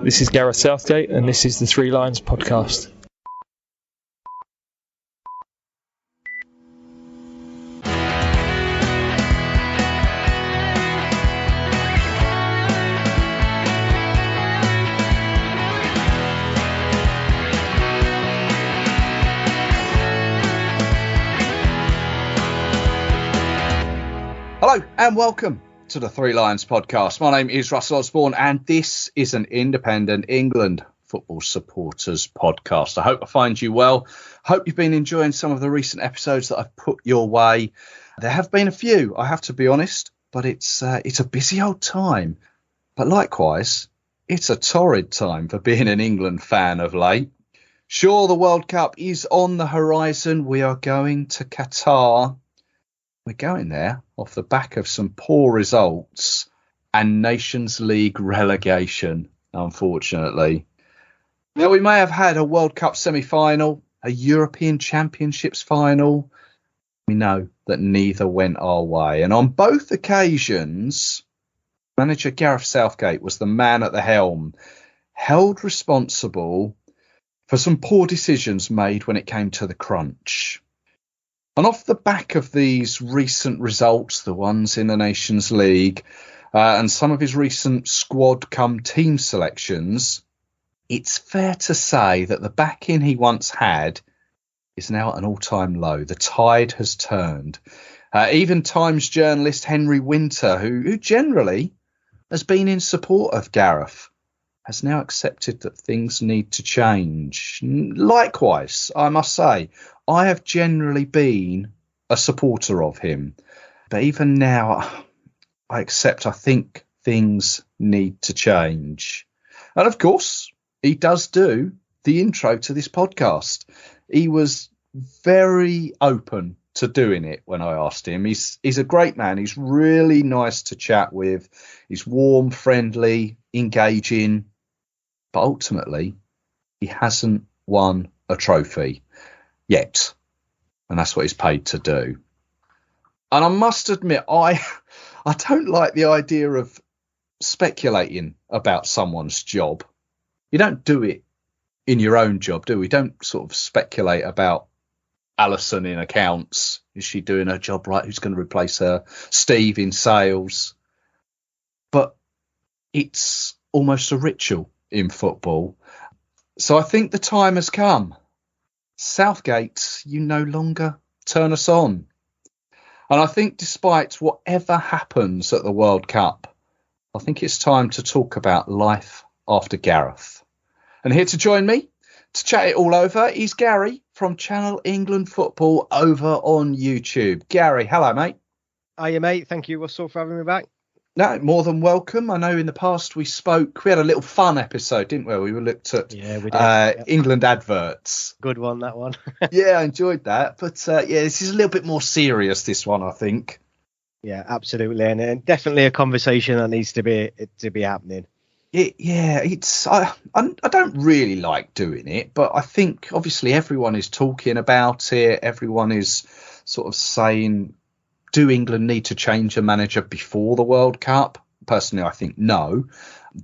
This is Gareth Southgate, and this is the Three Lions podcast. Hello and welcome to the Three Lions podcast. My name is Russell Osborne and this is an independent England football supporters podcast. I hope I find you well. Hope you've been enjoying some of the recent episodes that I've put your way. There have been a few, I have to be honest, but it's a busy old time. But likewise, it's a torrid time for being an England fan of late. Sure, the World Cup is on the horizon. We are going to Qatar. We're going there off the back of some poor results and Nations League relegation, unfortunately. Now, we may have had a World Cup semi-final, a European Championships final. We know that neither went our way. And on both occasions, manager Gareth Southgate was the man at the helm, held responsible for some poor decisions made when it came to the crunch. And off the back of these recent results, the ones in the Nations League, and some of his recent squad come team selections, it's fair to say that the backing he once had is now at an all-time low. The tide has turned. Even Times journalist Henry Winter, who generally has been in support of Gareth, has now accepted that things need to change. Likewise, I must say, I have generally been a supporter of him. But even now, I think things need to change. And of course, he does do the intro to this podcast. He was very open to doing it when I asked him. He's a great man. He's really nice to chat with. He's warm, friendly, engaging. But ultimately, he hasn't won a trophy yet. And that's what he's paid to do. And I must admit, I don't like the idea of speculating about someone's job. You don't do it in your own job, do we? Don't sort of speculate about Alison in accounts. Is she doing her job right? Who's going to replace her? Steve in sales. But it's almost a ritual in football. So I think the time has come. Southgate, you no longer turn us on. And I think despite whatever happens at the World Cup, I think it's time to talk about life after Gareth. And here to join me to chat it all over is Gary from Channel England Football over on YouTube. Gary, hello, mate. Hiya, mate. Thank you, Russell, for having me back. No, more than welcome. I know in the past we had a little fun episode, didn't we? We looked at England adverts. Good one, that one. Yeah, I enjoyed that. But this is a little bit more serious, this one, I think. Yeah, absolutely. And definitely a conversation that needs to be happening. I don't really like doing it, but I think obviously everyone is talking about it. Everyone is sort of saying, do England need to change a manager before the World Cup? Personally, I think no.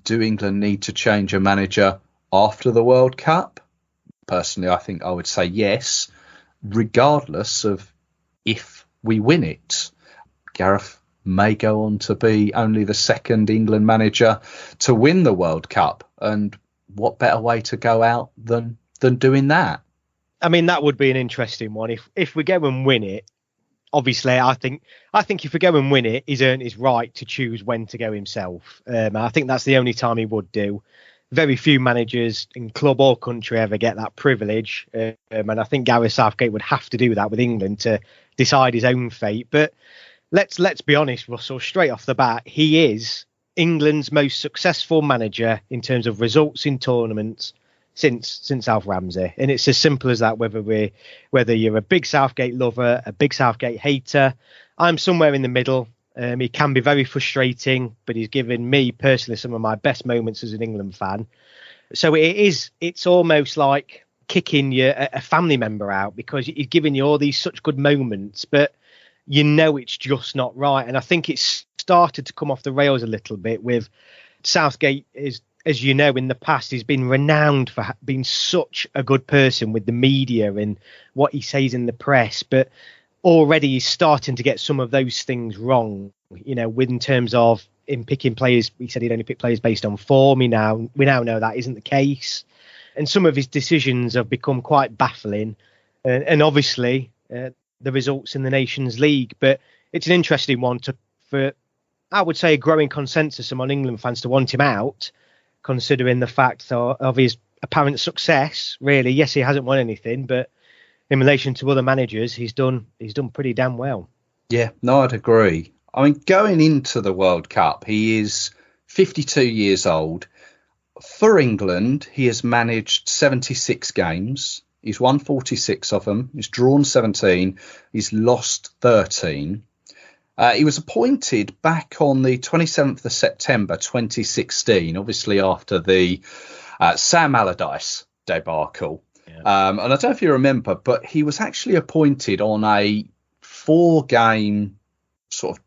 Do England need to change a manager after the World Cup? Personally, I think I would say yes, regardless of if we win it. Gareth may go on to be only the second England manager to win the World Cup. And what better way to go out than doing that? I mean, that would be an interesting one. If we go and win it, obviously, I think if we go and win it, he's earned his right to choose when to go himself. I think that's the only time he would do. Very few managers in club or country ever get that privilege. And I think Gareth Southgate would have to do that with England to decide his own fate. But let's be honest, Russell, straight off the bat, he is England's most successful manager in terms of results in tournaments since Alf Ramsey. And it's as simple as that, whether you're a big Southgate lover, a big Southgate hater. I'm somewhere in the middle. He can be very frustrating, but he's given me personally some of my best moments as an England fan. So it's almost like kicking a family member out, because he's giving you all these such good moments, but you know it's just not right. And I think it's started to come off the rails a little bit with Southgate is as you know, in the past, he's been renowned for being such a good person with the media and what he says in the press. But already he's starting to get some of those things wrong, in terms of in picking players. He said he'd only pick players based on form. We now know that isn't the case. And some of his decisions have become quite baffling. And obviously, the results in the Nations League. But it's an interesting one for, I would say, a growing consensus among England fans to want him out, considering the fact of his apparent success. Really, yes, he hasn't won anything, but in relation to other managers, he's done pretty damn well. Yeah, no, I'd agree. I mean, going into the World Cup, he is 52 years old. For England, he has managed 76 games. He's won 46 of them. He's drawn 17. He's lost 13. He was appointed back on the 27th of September 2016, obviously after the Sam Allardyce debacle. Yeah. And I don't know if you remember, but he was actually appointed on a 4-game sort of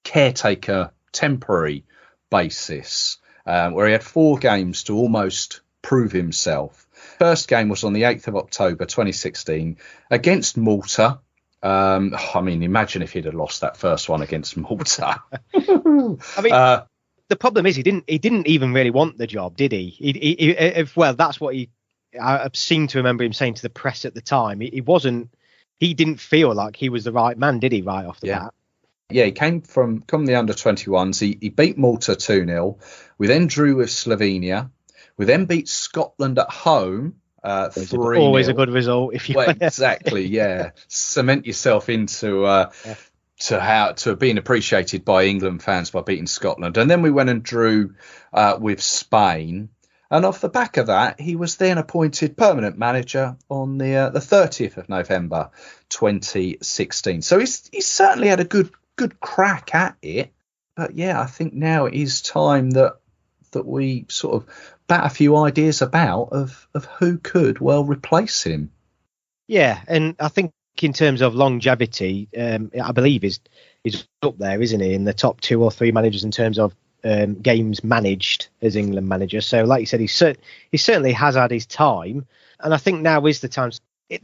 caretaker temporary basis, where he had 4 games to almost prove himself. First game was on the 8th of October 2016 against Malta. I mean, imagine if he'd have lost that first one against Malta. I mean, the problem is he didn't even really want the job, did he? Well, that's what I seem to remember him saying to the press at the time. He didn't feel like he was the right man, did he? Right off the bat. Yeah, he came from the under-21s. He beat Malta 2-0. We then drew with Slovenia. We then beat Scotland at home 3-0. Always a good result if you. Well, exactly, yeah. Cement yourself into to being appreciated by England fans by beating Scotland, and then we went and drew with Spain. And off the back of that, he was then appointed permanent manager on the 30th of November 2016. So he's certainly had a good crack at it. But yeah, I think now it is time that we sort of bat a few ideas about of who could well replace him. Yeah, and I think in terms of longevity, I believe he's up there, isn't he, in the top 2 or 3 managers in terms of games managed as England manager. So like you said, he certainly has had his time, and I think now is the time.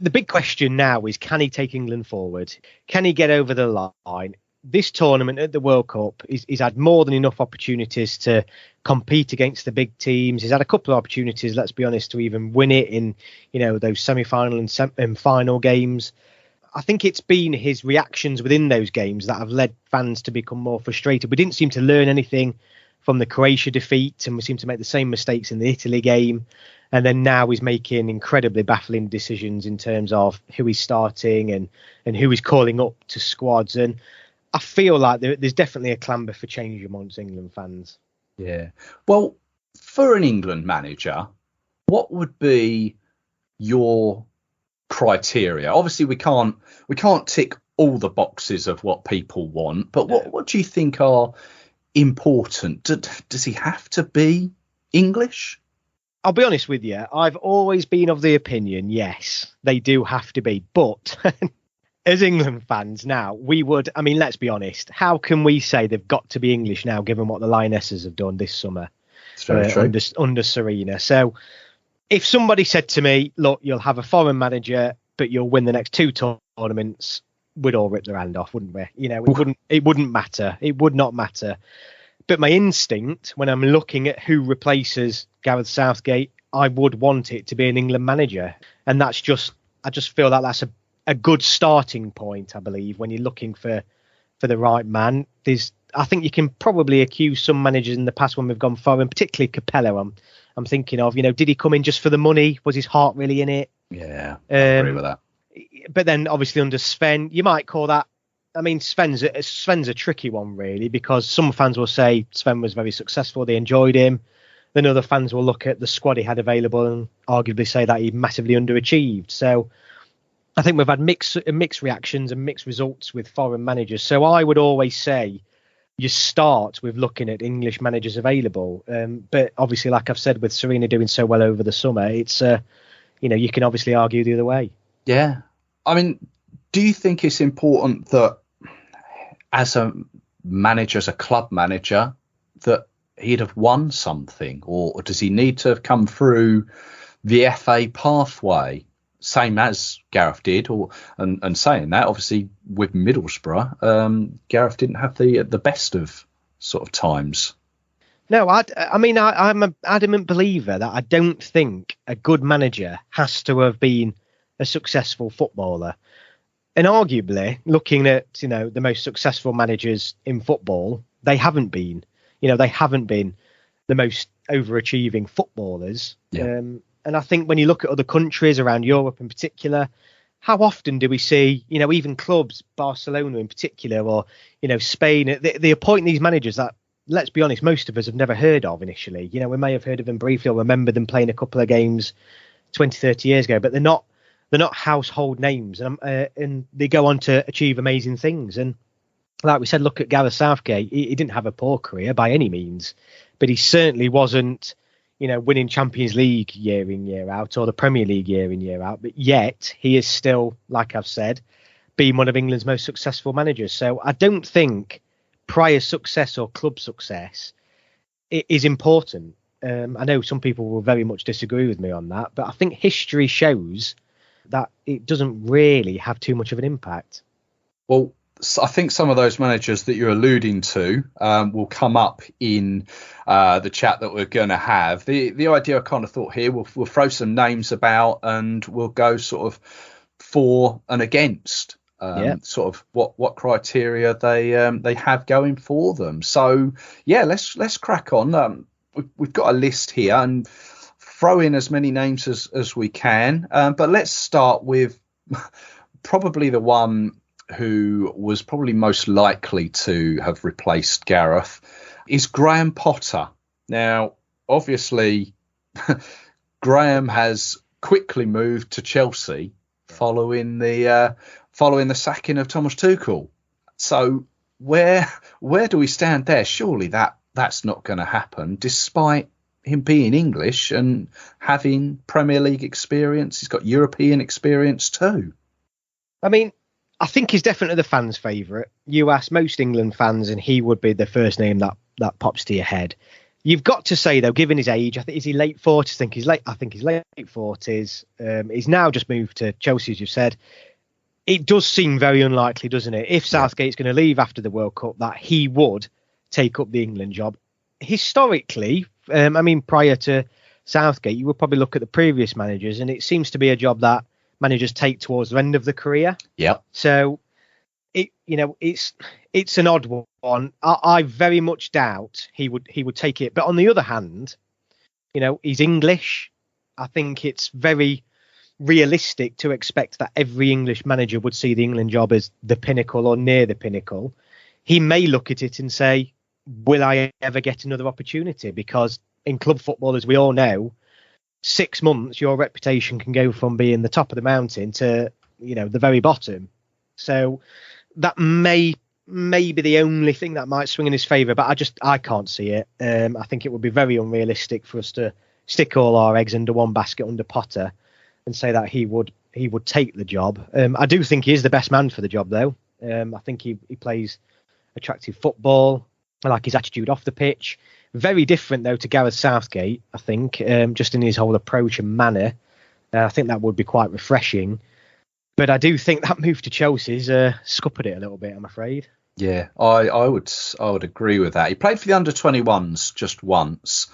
The big question now is, can he take England forward? Can he get over the line? This tournament at the World Cup, he's had more than enough opportunities to compete against the big teams. He's had a couple of opportunities, let's be honest, to even win it in, those semi-final and final games. I think it's been his reactions within those games that have led fans to become more frustrated. We didn't seem to learn anything from the Croatia defeat, and we seem to make the same mistakes in the Italy game. And then now he's making incredibly baffling decisions in terms of who he's starting and who he's calling up to squads. And I feel like there's definitely a clamber for change amongst England fans. Yeah. Well, for an England manager, what would be your criteria? Obviously, we can't tick all the boxes of what people want, but what do you think are important? Does he have to be English? I'll be honest with you. I've always been of the opinion, yes, they do have to be. But as England fans now, let's be honest. How can we say they've got to be English now, given what the Lionesses have done this summer under Serena? So if somebody said to me, look, you'll have a foreign manager, but you'll win the next 2 tournaments, we'd all rip their hand off, wouldn't we? It wouldn't matter. It would not matter. But my instinct, when I'm looking at who replaces Gareth Southgate, I would want it to be an England manager. And I just feel like that's a good starting point, I believe, when you're looking for the right man. I think you can probably accuse some managers in the past when we've gone foreign, particularly Capello. I'm thinking of, did he come in just for the money? Was his heart really in it? Yeah, I agree with that. But then obviously under Sven, you might call that. I mean, Sven's a tricky one, really, because some fans will say Sven was very successful. They enjoyed him. Then other fans will look at the squad he had available and arguably say that he massively underachieved. So I think we've had mixed reactions and mixed results with foreign managers. So I would always say you start with looking at English managers available. But obviously, like I've said, with Serena doing so well over the summer, it's you can obviously argue the other way. Yeah. I mean, do you think it's important that as a manager, as a club manager, that he'd have won something, or does he need to have come through the FA pathway, same as Gareth did? And saying that, obviously with Middlesbrough, Gareth didn't have the best of sort of times. No, I'm an adamant believer that I don't think a good manager has to have been a successful footballer. And arguably, looking at, the most successful managers in football, they haven't been. They haven't been the most overachieving footballers. Yeah. And I think when you look at other countries around Europe in particular, how often do we see, even clubs, Barcelona in particular, or, Spain, they appoint these managers that, let's be honest, most of us have never heard of initially. We may have heard of them briefly or remember them playing a couple of games 20, 30 years ago, but they're not household names, and they go on to achieve amazing things. And like we said, look at Gareth Southgate. He didn't have a poor career by any means, but he certainly wasn't, winning Champions League year in, year out, or the Premier League year in, year out. But yet he is still, like I've said, being one of England's most successful managers. So I don't think prior success or club success is important. I know some people will very much disagree with me on that, but I think history shows that it doesn't really have too much of an impact. Well, I think some of those managers that you're alluding to will come up in the chat that we're going to have. The idea I kind of thought here, we'll throw some names about and we'll go sort of for and against sort of what criteria they have going for them. So, yeah, let's crack on. We've got a list here and throw in as many names as we can. But let's start with probably the one who was probably most likely to have replaced Gareth is Graham Potter. Now, obviously, Graham has quickly moved to Chelsea following the sacking of Thomas Tuchel. So where do we stand there? Surely that's not going to happen, despite him being English and having Premier League experience. He's got European experience too. I mean, I think he's definitely the fans' favourite. You ask most England fans and he would be the first name that pops to your head. You've got to say, though, given his age, is he late 40s? I think he's late 40s. He's now just moved to Chelsea, as you said. It does seem very unlikely, doesn't it? If Southgate's going to leave after the World Cup, that he would take up the England job. Historically, prior to Southgate, you would probably look at the previous managers, and it seems to be a job that managers take towards the end of the career. Yeah. So it's an odd one. I very much doubt he would take it. But on the other hand, he's English. I think it's very realistic to expect that every English manager would see the England job as the pinnacle or near the pinnacle. He may look at it and say, will I ever get another opportunity? Because in club football, as we all know, 6 months, your reputation can go from being the top of the mountain to, the very bottom. So that may be the only thing that might swing in his favour, but I can't see it. I think it would be very unrealistic for us to stick all our eggs into one basket under Potter and say that he would take the job. I do think he is the best man for the job, though. I think he plays attractive football. I like his attitude off the pitch. Very different, though, to Gareth Southgate, I think, just in his whole approach and manner. I think that would be quite refreshing. But I do think that move to Chelsea's scuppered it a little bit, I'm afraid. Yeah, I would agree with that. He played for the under-21s just once.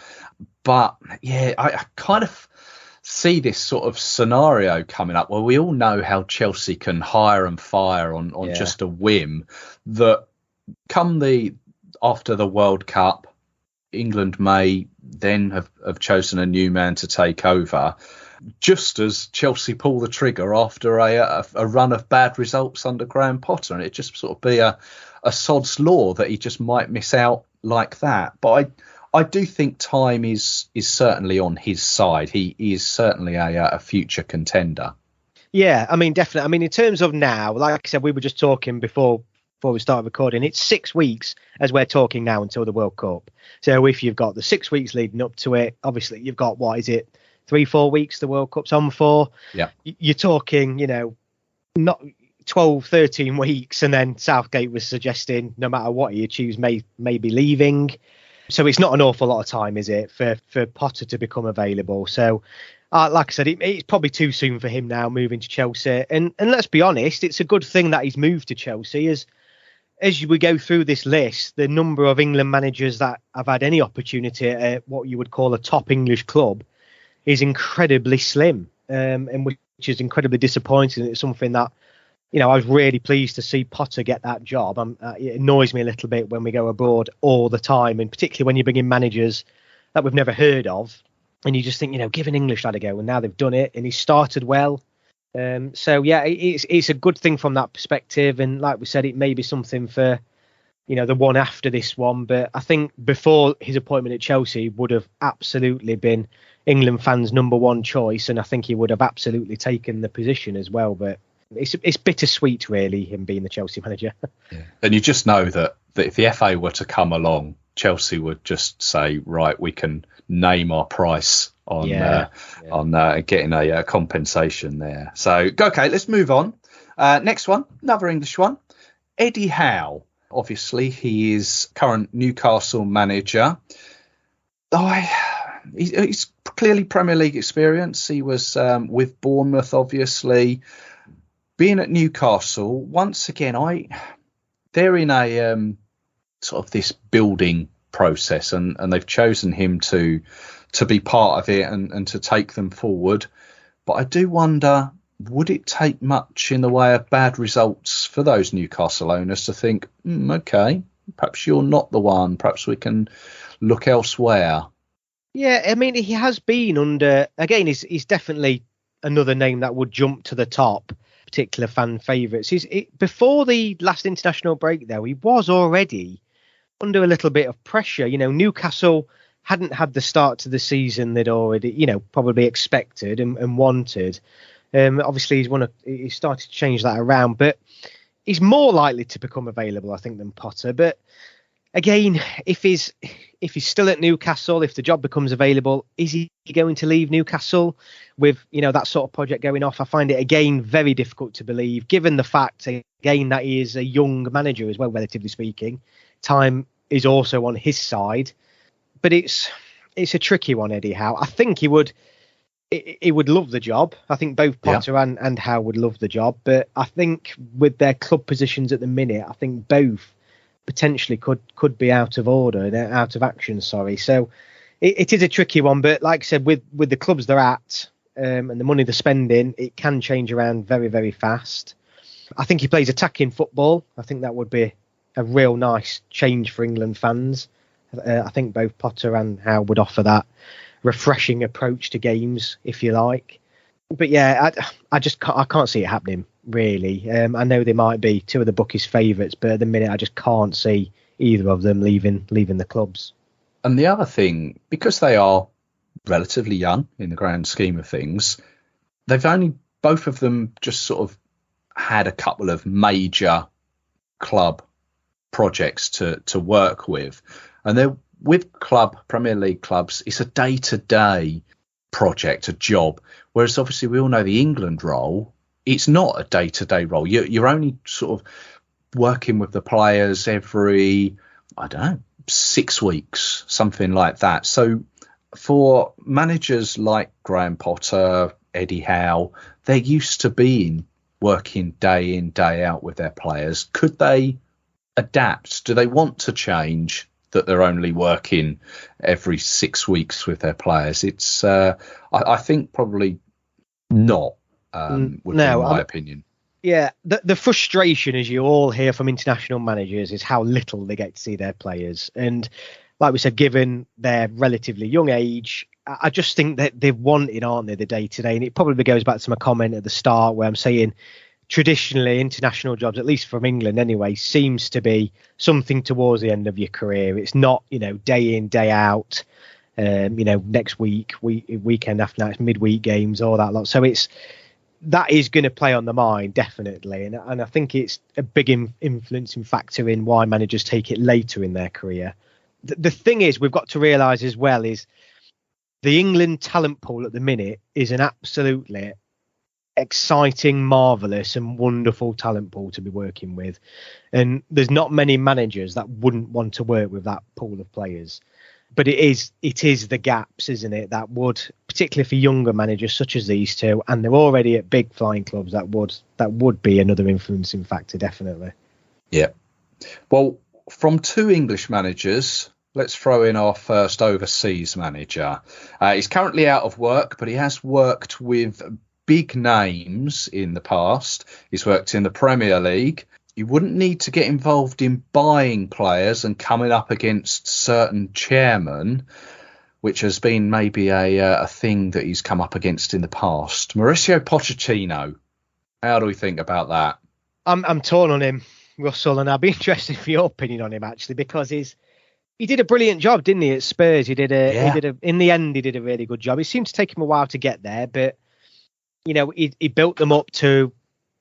But, yeah, I kind of see this sort of scenario coming up where we all know how Chelsea can hire and fire on just a whim, that come after the World Cup, England may then have chosen a new man to take over, just as Chelsea pull the trigger after a run of bad results under Graham Potter. And it just sort of be a sod's law that he just might miss out like that. But I do think time is certainly on his side. He is certainly a future contender. Yeah, definitely. In terms of now, like I said, we were just talking before we started recording, it's 6 weeks as we're talking now until the World Cup. So if you've got the 6 weeks leading up to it, obviously you've got, 3-4 weeks the World Cup's on for? Yeah. You're talking, not 12, 13 weeks, and then Southgate was suggesting no matter what he achieves may be leaving. So it's not an awful lot of time, is it, for Potter to become available? So, like I said, it's probably too soon for him now moving to Chelsea. And let's be honest, it's a good thing that he's moved to Chelsea. As we go through this list, the number of England managers that have had any opportunity at what you would call a top English club is incredibly slim, and which is incredibly disappointing. It's something that, I was really pleased to see Potter get that job. It annoys me a little bit when we go abroad all the time, and particularly when you bring in managers that we've never heard of, and you just think, give an English lad a go, and now they've done it, and he started well. So yeah, it's a good thing from that perspective, and like we said, it may be something for the one after this one. But I think before his appointment at Chelsea would have absolutely been England fans' number one choice, and I think he would have absolutely taken the position as well. But it's bittersweet, really, him being the Chelsea manager. Yeah. And you just know that if the FA were to come along, Chelsea would just say, right, we can name our price on getting a compensation there. So, okay, let's move on. Next one, another English one. Eddie Howe. Obviously, he is current Newcastle manager. He's clearly Premier League experience. He was with Bournemouth, obviously. Being at Newcastle, once again, they're in a sort of this building process, and they've chosen him to be part of it and to take them forward. But I do wonder, would it take much in the way of bad results for those Newcastle owners to think, okay, perhaps you're not the one, perhaps we can look elsewhere? Yeah, I mean, he has been under, again, he's definitely another name that would jump to the top, particular fan favourites. Before the last international break, though, he was already under a little bit of pressure. Newcastle hadn't had the start to the season they'd already, probably expected and wanted. Obviously, he's started to change that around, but he's more likely to become available, I think, than Potter. But again, if he's still at Newcastle, if the job becomes available, is he going to leave Newcastle with that sort of project going off? I find it again very difficult to believe, given the fact again that he is a young manager as well, relatively speaking. Time is also on his side, but it's a tricky one, Eddie Howe. I think he would love the job. I think both Potter and Howe would love the job, but I think with their club positions at the minute, I think both potentially could be out of order, out of action. Sorry. So it is a tricky one, but like I said, with the clubs they're at and the money they're spending, it can change around very, very fast. I think he plays attacking football. I think that would be a real nice change for England fans. I think both Potter and Howe would offer that refreshing approach to games, if you like. But yeah, I can't see it happening, really. I know they might be two of the bookies' favourites, but at the minute I just can't see either of them leaving the clubs. And the other thing, because they are relatively young in the grand scheme of things, they've only, both of them, just sort of had a couple of major club projects to work with. And they're with Premier League clubs, it's a day-to-day project, a job. Whereas obviously we all know the England role, it's not a day-to-day role. You're only sort of working with the players every, 6 weeks, something like that. So for managers like Graham Potter, Eddie Howe, they're used to being working day in, day out with their players. Could they adapt? Do they want to change that they're only working every 6 weeks with their players? It's I think probably not, would be my opinion. Yeah, the frustration, as you all hear from international managers, is how little they get to see their players. And like we said, given their relatively young age, I just think that they've wanted, aren't they, the day-to-day? And it probably goes back to my comment at the start where I'm saying traditionally international jobs, at least from England anyway, seems to be something towards the end of your career. It's not, day in, day out, next week, weekend after that, midweek games, all that lot. So that is going to play on the mind, definitely. And I think it's a big influencing factor in why managers take it later in their career. The thing is, we've got to realise as well is the England talent pool at the minute is an absolutely exciting, marvellous and wonderful talent pool to be working with. And there's not many managers that wouldn't want to work with that pool of players. But it is the gaps, isn't it, that would, particularly for younger managers such as these two, and they're already at big flying clubs, that would be another influencing factor, definitely. Yeah. Well, from two English managers, let's throw in our first overseas manager. He's currently out of work, but he has worked with big names in the past. He's worked in the Premier League. You wouldn't need to get involved in buying players and coming up against certain chairmen, which has been maybe a thing that he's come up against in the past. Mauricio Pochettino. How do we think about that? I'm torn on him, Russell, and I'd be interested for your opinion on him, actually, because he did a brilliant job, didn't he, at Spurs? In the end, he did a really good job. It seemed to take him a while to get there, but he built them up to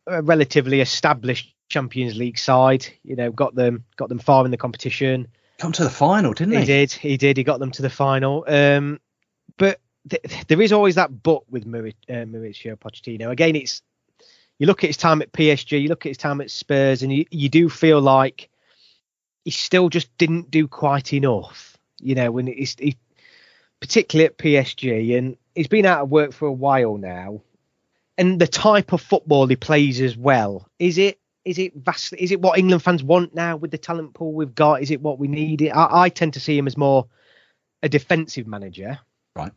a relatively established Champions League side, got them far in the competition. Come to the final, didn't he? He did. He got them to the final. But there is always that but with Mauricio Pochettino. Again, you look at his time at PSG, you look at his time at Spurs, and you do feel like he still just didn't do quite enough. When he particularly at PSG, and he's been out of work for a while now. And the type of football he plays as well, is it what England fans want now with the talent pool we've got? Is it what we need? I tend to see him as more a defensive manager. Right.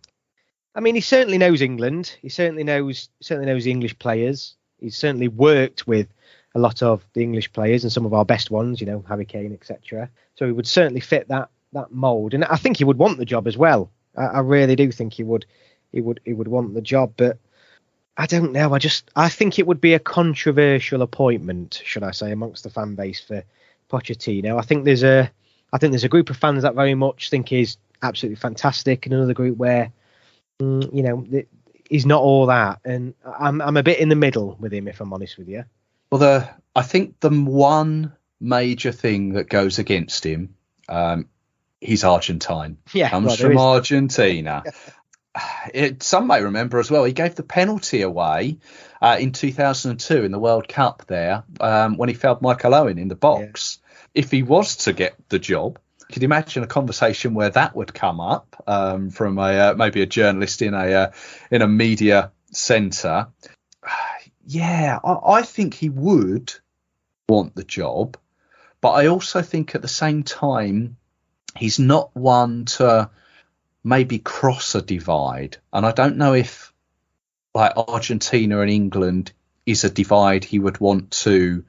I mean, he certainly knows England. He certainly knows the English players. He's certainly worked with a lot of the English players and some of our best ones, Harry Kane, etc. So he would certainly fit that mould. And I think he would want the job as well. I really do think he would want the job, but I don't know. I think it would be a controversial appointment, should I say, amongst the fan base for Pochettino. I think there's a group of fans that very much think he's absolutely fantastic, and another group where, he's not all that. And I'm a bit in the middle with him, if I'm honest with you. Well, I think the one major thing that goes against him, he's Argentine. Yeah, comes from Argentina. Some may remember as well, he gave the penalty away in 2002 in the World Cup there when he fouled Michael Owen in the box. Yeah. If he was to get the job, could you imagine a conversation where that would come up from maybe a journalist in a media centre? Yeah, I think he would want the job, but I also think at the same time he's not one to maybe cross a divide. And I don't know if like Argentina and England is a divide he would want to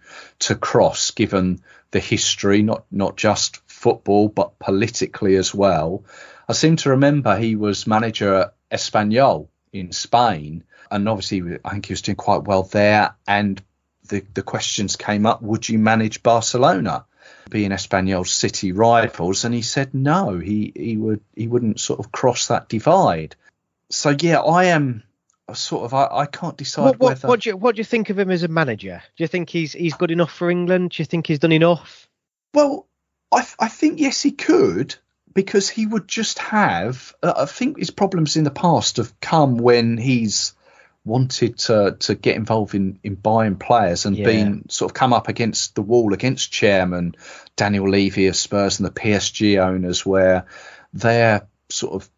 cross, given the history, not just football, but politically as well. I seem to remember he was manager at Espanyol in Spain, and obviously I think he was doing quite well there. And the questions came up, would you manage Barcelona, being Espanyol's city rivals? And he said no, he wouldn't sort of cross that divide. So yeah, I am sort of I can't decide whether. What do you think of him as a manager? Do you think he's good enough for England? Do you think he's done enough? Well, I think yes, he could, because he would just have. I think his problems in the past have come when he's wanted to get involved in buying players and been sort of come up against the wall against chairman Daniel Levy of Spurs and the PSG owners, where they're sort of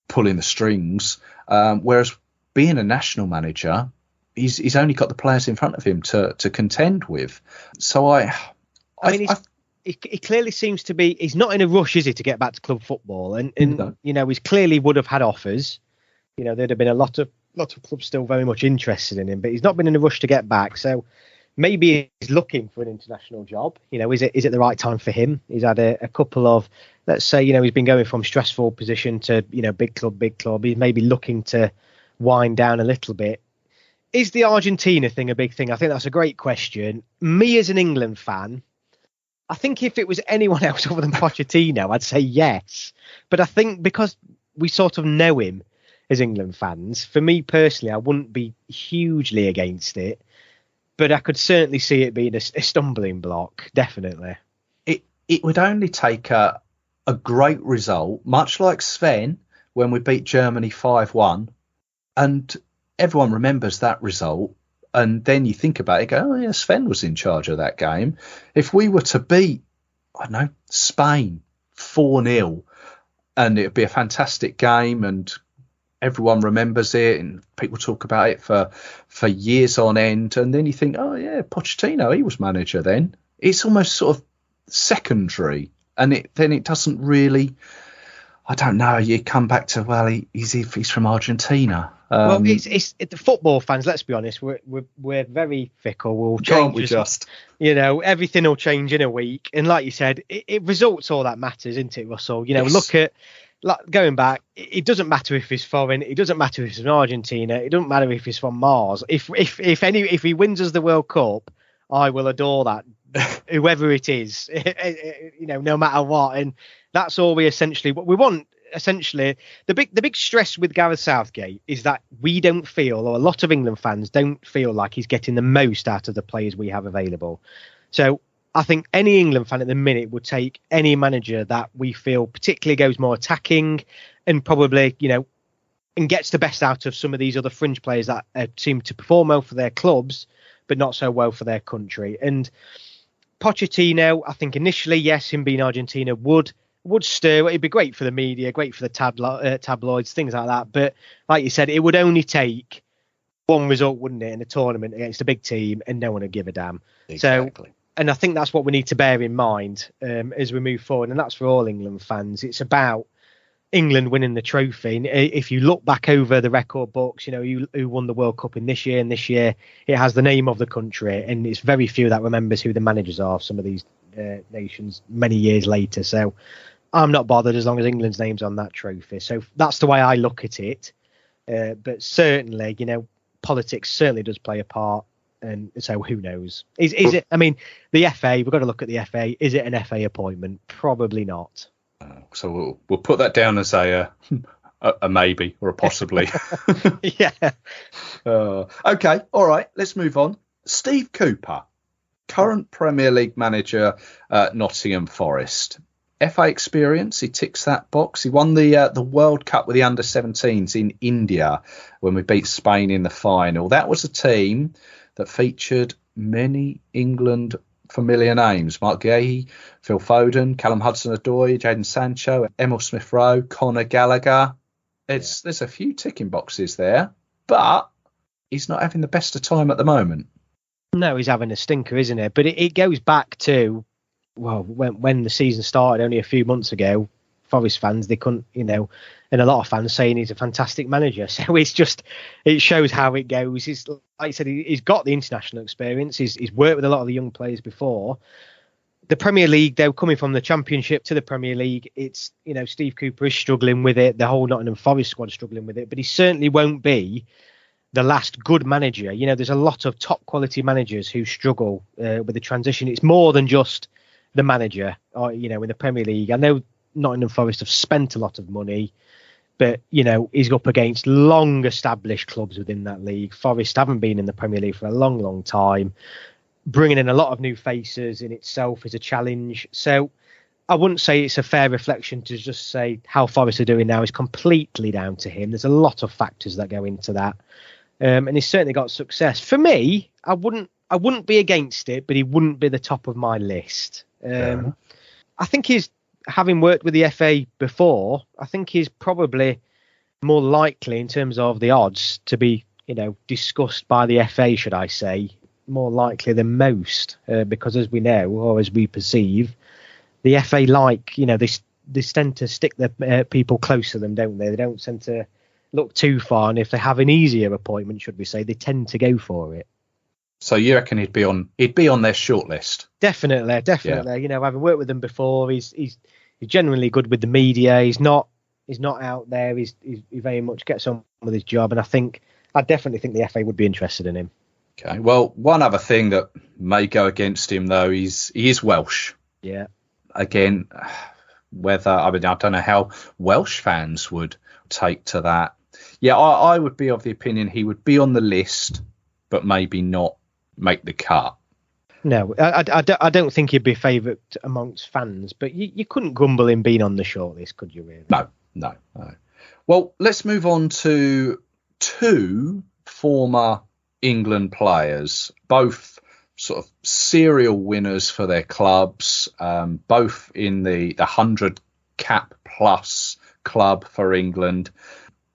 pulling the strings, whereas being a national manager, he's only got the players in front of him to contend with. So I mean, he clearly seems to be. He's not in a rush, is he, to get back to club football? And no. He's clearly would have had offers. There'd have been a lot of clubs still very much interested in him, but he's not been in a rush to get back. So maybe he's looking for an international job. Is it the right time for him? He's had a couple of, let's say, he's been going from stressful position to, big club. He's maybe looking to wind down a little bit. Is the Argentina thing a big thing? I think that's a great question. Me as an England fan, I think if it was anyone else other than Pochettino, I'd say yes. But I think because we sort of know him as England fans, for me personally, I wouldn't be hugely against it, but I could certainly see it being a stumbling block, definitely. It would only take a great result, much like Sven when we beat Germany 5-1, and everyone remembers that result. And then you think about it, go, oh yeah, Sven was in charge of that game. If we were to beat, I don't know, Spain 4-0, and it'd be a fantastic game, and everyone remembers it, and people talk about it for years on end. And then you think, oh yeah, Pochettino, he was manager then. It's almost sort of secondary, and then it doesn't really. I don't know. You come back to, well, he's from Argentina. Well, it's the football fans. Let's be honest. We're very fickle. We'll change. Can't we just? Everything will change in a week. And like you said, it results all that matters, isn't it, Russell? Yes. Look at going back. It doesn't matter if he's foreign. It doesn't matter if he's from Argentina. It doesn't matter if he's from Mars. If he wins us the World Cup, I will adore that. Whoever it is, no matter what. And that's all we want. Essentially, the big stress with Gareth Southgate is that we don't feel, or a lot of England fans don't feel, like he's getting the most out of the players we have available. So I think any England fan at the minute would take any manager that we feel particularly goes more attacking and probably, and gets the best out of some of these other fringe players that seem to perform well for their clubs, but not so well for their country. And Pochettino, I think initially, yes, him being Argentina would stir. It'd be great for the media, great for the tabloids, things like that. But like you said, it would only take one result, wouldn't it, in a tournament against a big team, and no one would give a damn. Exactly. So, and I think that's what we need to bear in mind as we move forward. And that's for all England fans. It's about England winning the trophy. And if you look back over the record books, who won the World Cup in this year, and this year it has the name of the country, and it's very few that remembers who the managers are of some of these nations many years later. So I'm not bothered as long as England's name's on that trophy. So that's the way I look at it. But certainly, politics certainly does play a part. And so who knows? Is it? I mean, the FA. We've got to look at the FA. Is it an FA appointment? Probably not. So we'll put that down as a maybe or a possibly. Yeah. Okay. All right. Let's move on. Steve Cooper, current Premier League manager at Nottingham Forest. FA experience, he ticks that box. He won the World Cup with the under-17s in India when we beat Spain in the final. That was a team that featured many England familiar names: Mark Guehi, Phil Foden, Callum Hudson-Odoi, Jadon Sancho, Emil Smith-Rowe, Conor Gallagher. There's a few ticking boxes there, but he's not having the best of time at the moment. No, he's having a stinker, isn't it? But it goes back to, well, when the season started only a few months ago, Forest fans, they couldn't, and a lot of fans saying he's a fantastic manager. So it shows how it goes. He's, like I said, he's got the international experience. He's worked with a lot of the young players before. The Premier League, though, coming from the Championship to the Premier League, it's, Steve Cooper is struggling with it. The whole Nottingham Forest squad is struggling with it, but he certainly won't be the last good manager. There's a lot of top quality managers who struggle with the transition. It's more than just the manager, or, in the Premier League. I know Nottingham Forest have spent a lot of money, but, he's up against long established clubs within that league. Forest haven't been in the Premier League for a long, long time. Bringing in a lot of new faces in itself is a challenge. So I wouldn't say it's a fair reflection to just say how Forest are doing now is completely down to him. There's a lot of factors that go into that. And he's certainly got success. For me, I wouldn't be against it, but he wouldn't be the top of my list. I think he's, having worked with the FA before, I think he's probably more likely in terms of the odds to be, discussed by the FA, should I say, more likely than most, because as we know, or as we perceive, the FA they tend to stick their people close to them, don't they? They don't tend to look too far, and if they have an easier appointment, should we say, they tend to go for it. So you reckon he'd be on their shortlist? Definitely. Yeah. Having worked with them before, he's genuinely good with the media. He's not out there. He very much gets on with his job, and I definitely think the FA would be interested in him. Okay. Well, one other thing that may go against him, though, he is Welsh. Yeah. Again, I don't know how Welsh fans would take to that. Yeah, I would be of the opinion he would be on the list, but maybe not make the cut. No, I don't think he'd be favourite amongst fans, but you couldn't grumble him being on the shortlist, could you really? No. Well, let's move on to two former England players, both sort of serial winners for their clubs, both in the 100 cap plus club for England.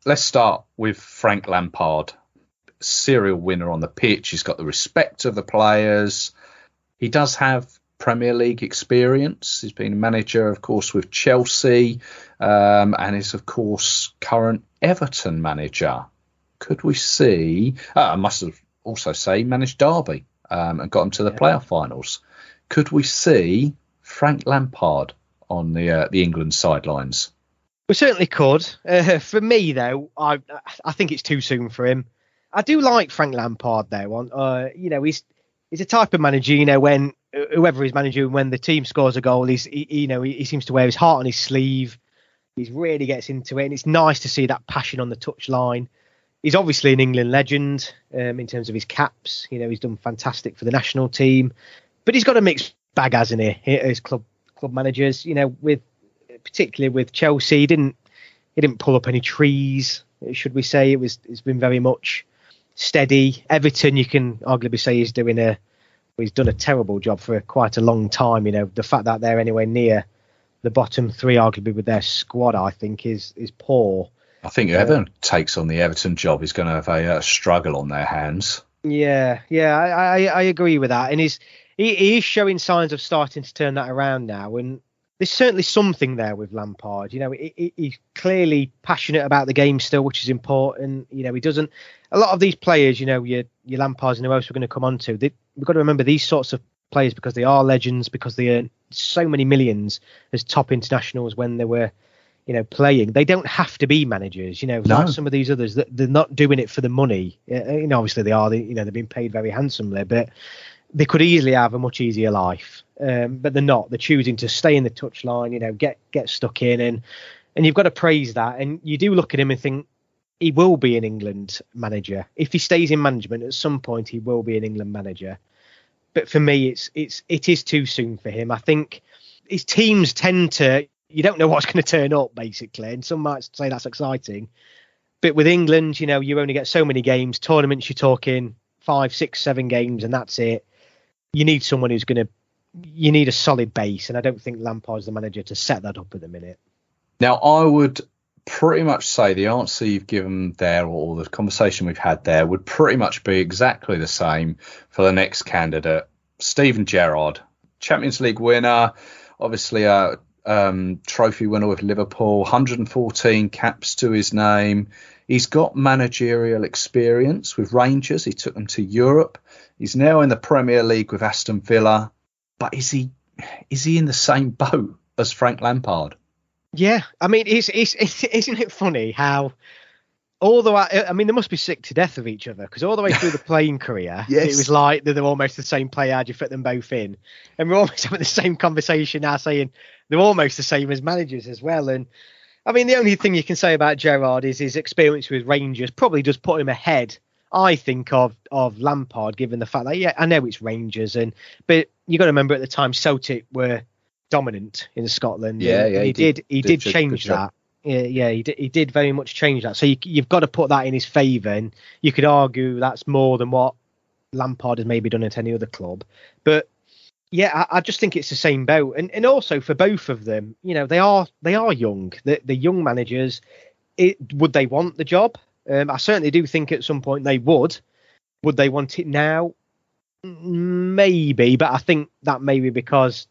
Let's start with Frank Lampard. Serial winner on the pitch. He's got the respect of the players. He does have Premier League experience. He's been a manager, of course, with Chelsea, and is, of course, current Everton manager. Could we see? I must have also say managed Derby and got him to the playoff finals. Could we see Frank Lampard on the England sidelines? We certainly could. For me, though, I think it's too soon for him. I do like Frank Lampard, though. He's a type of manager. When whoever he's managing, when the team scores a goal, he seems to wear his heart on his sleeve. He really gets into it, and it's nice to see that passion on the touchline. He's obviously an England legend in terms of his caps. He's done fantastic for the national team, but he's got a mixed bag, hasn't he? As club managers, particularly with Chelsea, he didn't pull up any trees, should we say? It's been very much steady. Everton, you can arguably say he's done a terrible job for quite a long time. The fact that they're anywhere near the bottom three, arguably with their squad, I think is poor. I think whoever takes on the Everton job is going to have a struggle on their hands. Yeah, I agree with that. And he is showing signs of starting to turn that around now. And there's certainly something there with Lampard. He's clearly passionate about the game still, which is important. He doesn't. A lot of these players, your Lampards and who else we're going to come on to, we've got to remember these sorts of players, because they are legends, because they earn so many millions as top internationals when they were playing. They don't have to be managers, like some of these others, that they're not doing it for the money. Obviously they are, they're being paid very handsomely, but they could easily have a much easier life. But they're not. They're choosing to stay in the touchline, get stuck in, and you've got to praise that. And you do look at him and think he will be an England manager. If he stays in management, at some point he will be an England manager. But for me, it is too soon for him. I think his teams tend to, you don't know what's going to turn up, basically. And some might say that's exciting. But with England, you only get so many games. Tournaments, you're talking 5, 6, 7 games, and that's it. You need someone you need a solid base. And I don't think Lampard's the manager to set that up at the minute. Now, I would pretty much say the answer you've given there, or the conversation we've had there, would pretty much be exactly the same for the next candidate, Steven Gerrard, Champions League winner, obviously a trophy winner with Liverpool, 114 caps to his name. He's got managerial experience with Rangers. He took them to Europe. He's now in the Premier League with Aston Villa. But is he in the same boat as Frank Lampard? Yeah, I mean, isn't it funny how they must be sick to death of each other, because all the way through the playing career, It was like they're almost the same player. How'd you fit them both in? And we're almost having the same conversation now, saying they're almost the same as managers as well. And I mean, the only thing you can say about Gerrard is his experience with Rangers probably does put him ahead, I think, of Lampard, given the fact that, I know it's Rangers, but you got to remember at the time Celtic were dominant in Scotland. He did change that. He did very much change that. So you've got to put that in his favour, and you could argue that's more than what Lampard has maybe done at any other club. But yeah, I just think it's the same boat, and also for both of them, they are young. The young managers, would they want the job? I certainly do think at some point they would. Would they want it now? Maybe, but I think that may be because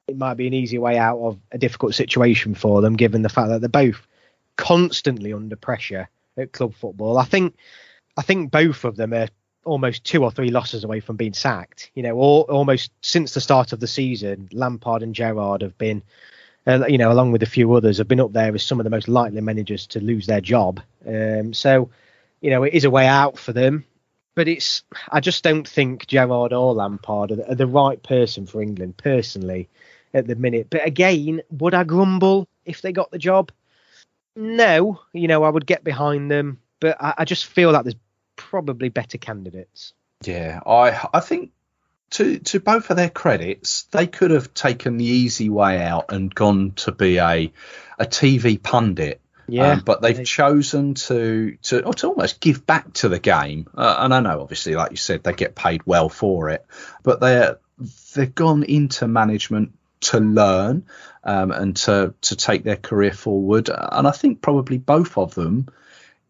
it might be an easy way out of a difficult situation for them, given the fact that they're both constantly under pressure at club football. I think both of them are almost 2 or 3 losses away from being sacked. Almost since the start of the season, Lampard and Gerrard have been, along with a few others, have been up there as some of the most likely managers to lose their job. So it is a way out for them. But I just don't think Gerrard or Lampard are the right person for England, personally, at the minute. But again, would I grumble if they got the job? No, I would get behind them. But I just feel that there's probably better candidates. Yeah, I think to both of their credits, they could have taken the easy way out and gone to be a TV pundit But they've chosen to almost give back to the game. And I know, obviously, like you said, they get paid well for it. But they've gone into management to learn and to take their career forward. And I think probably both of them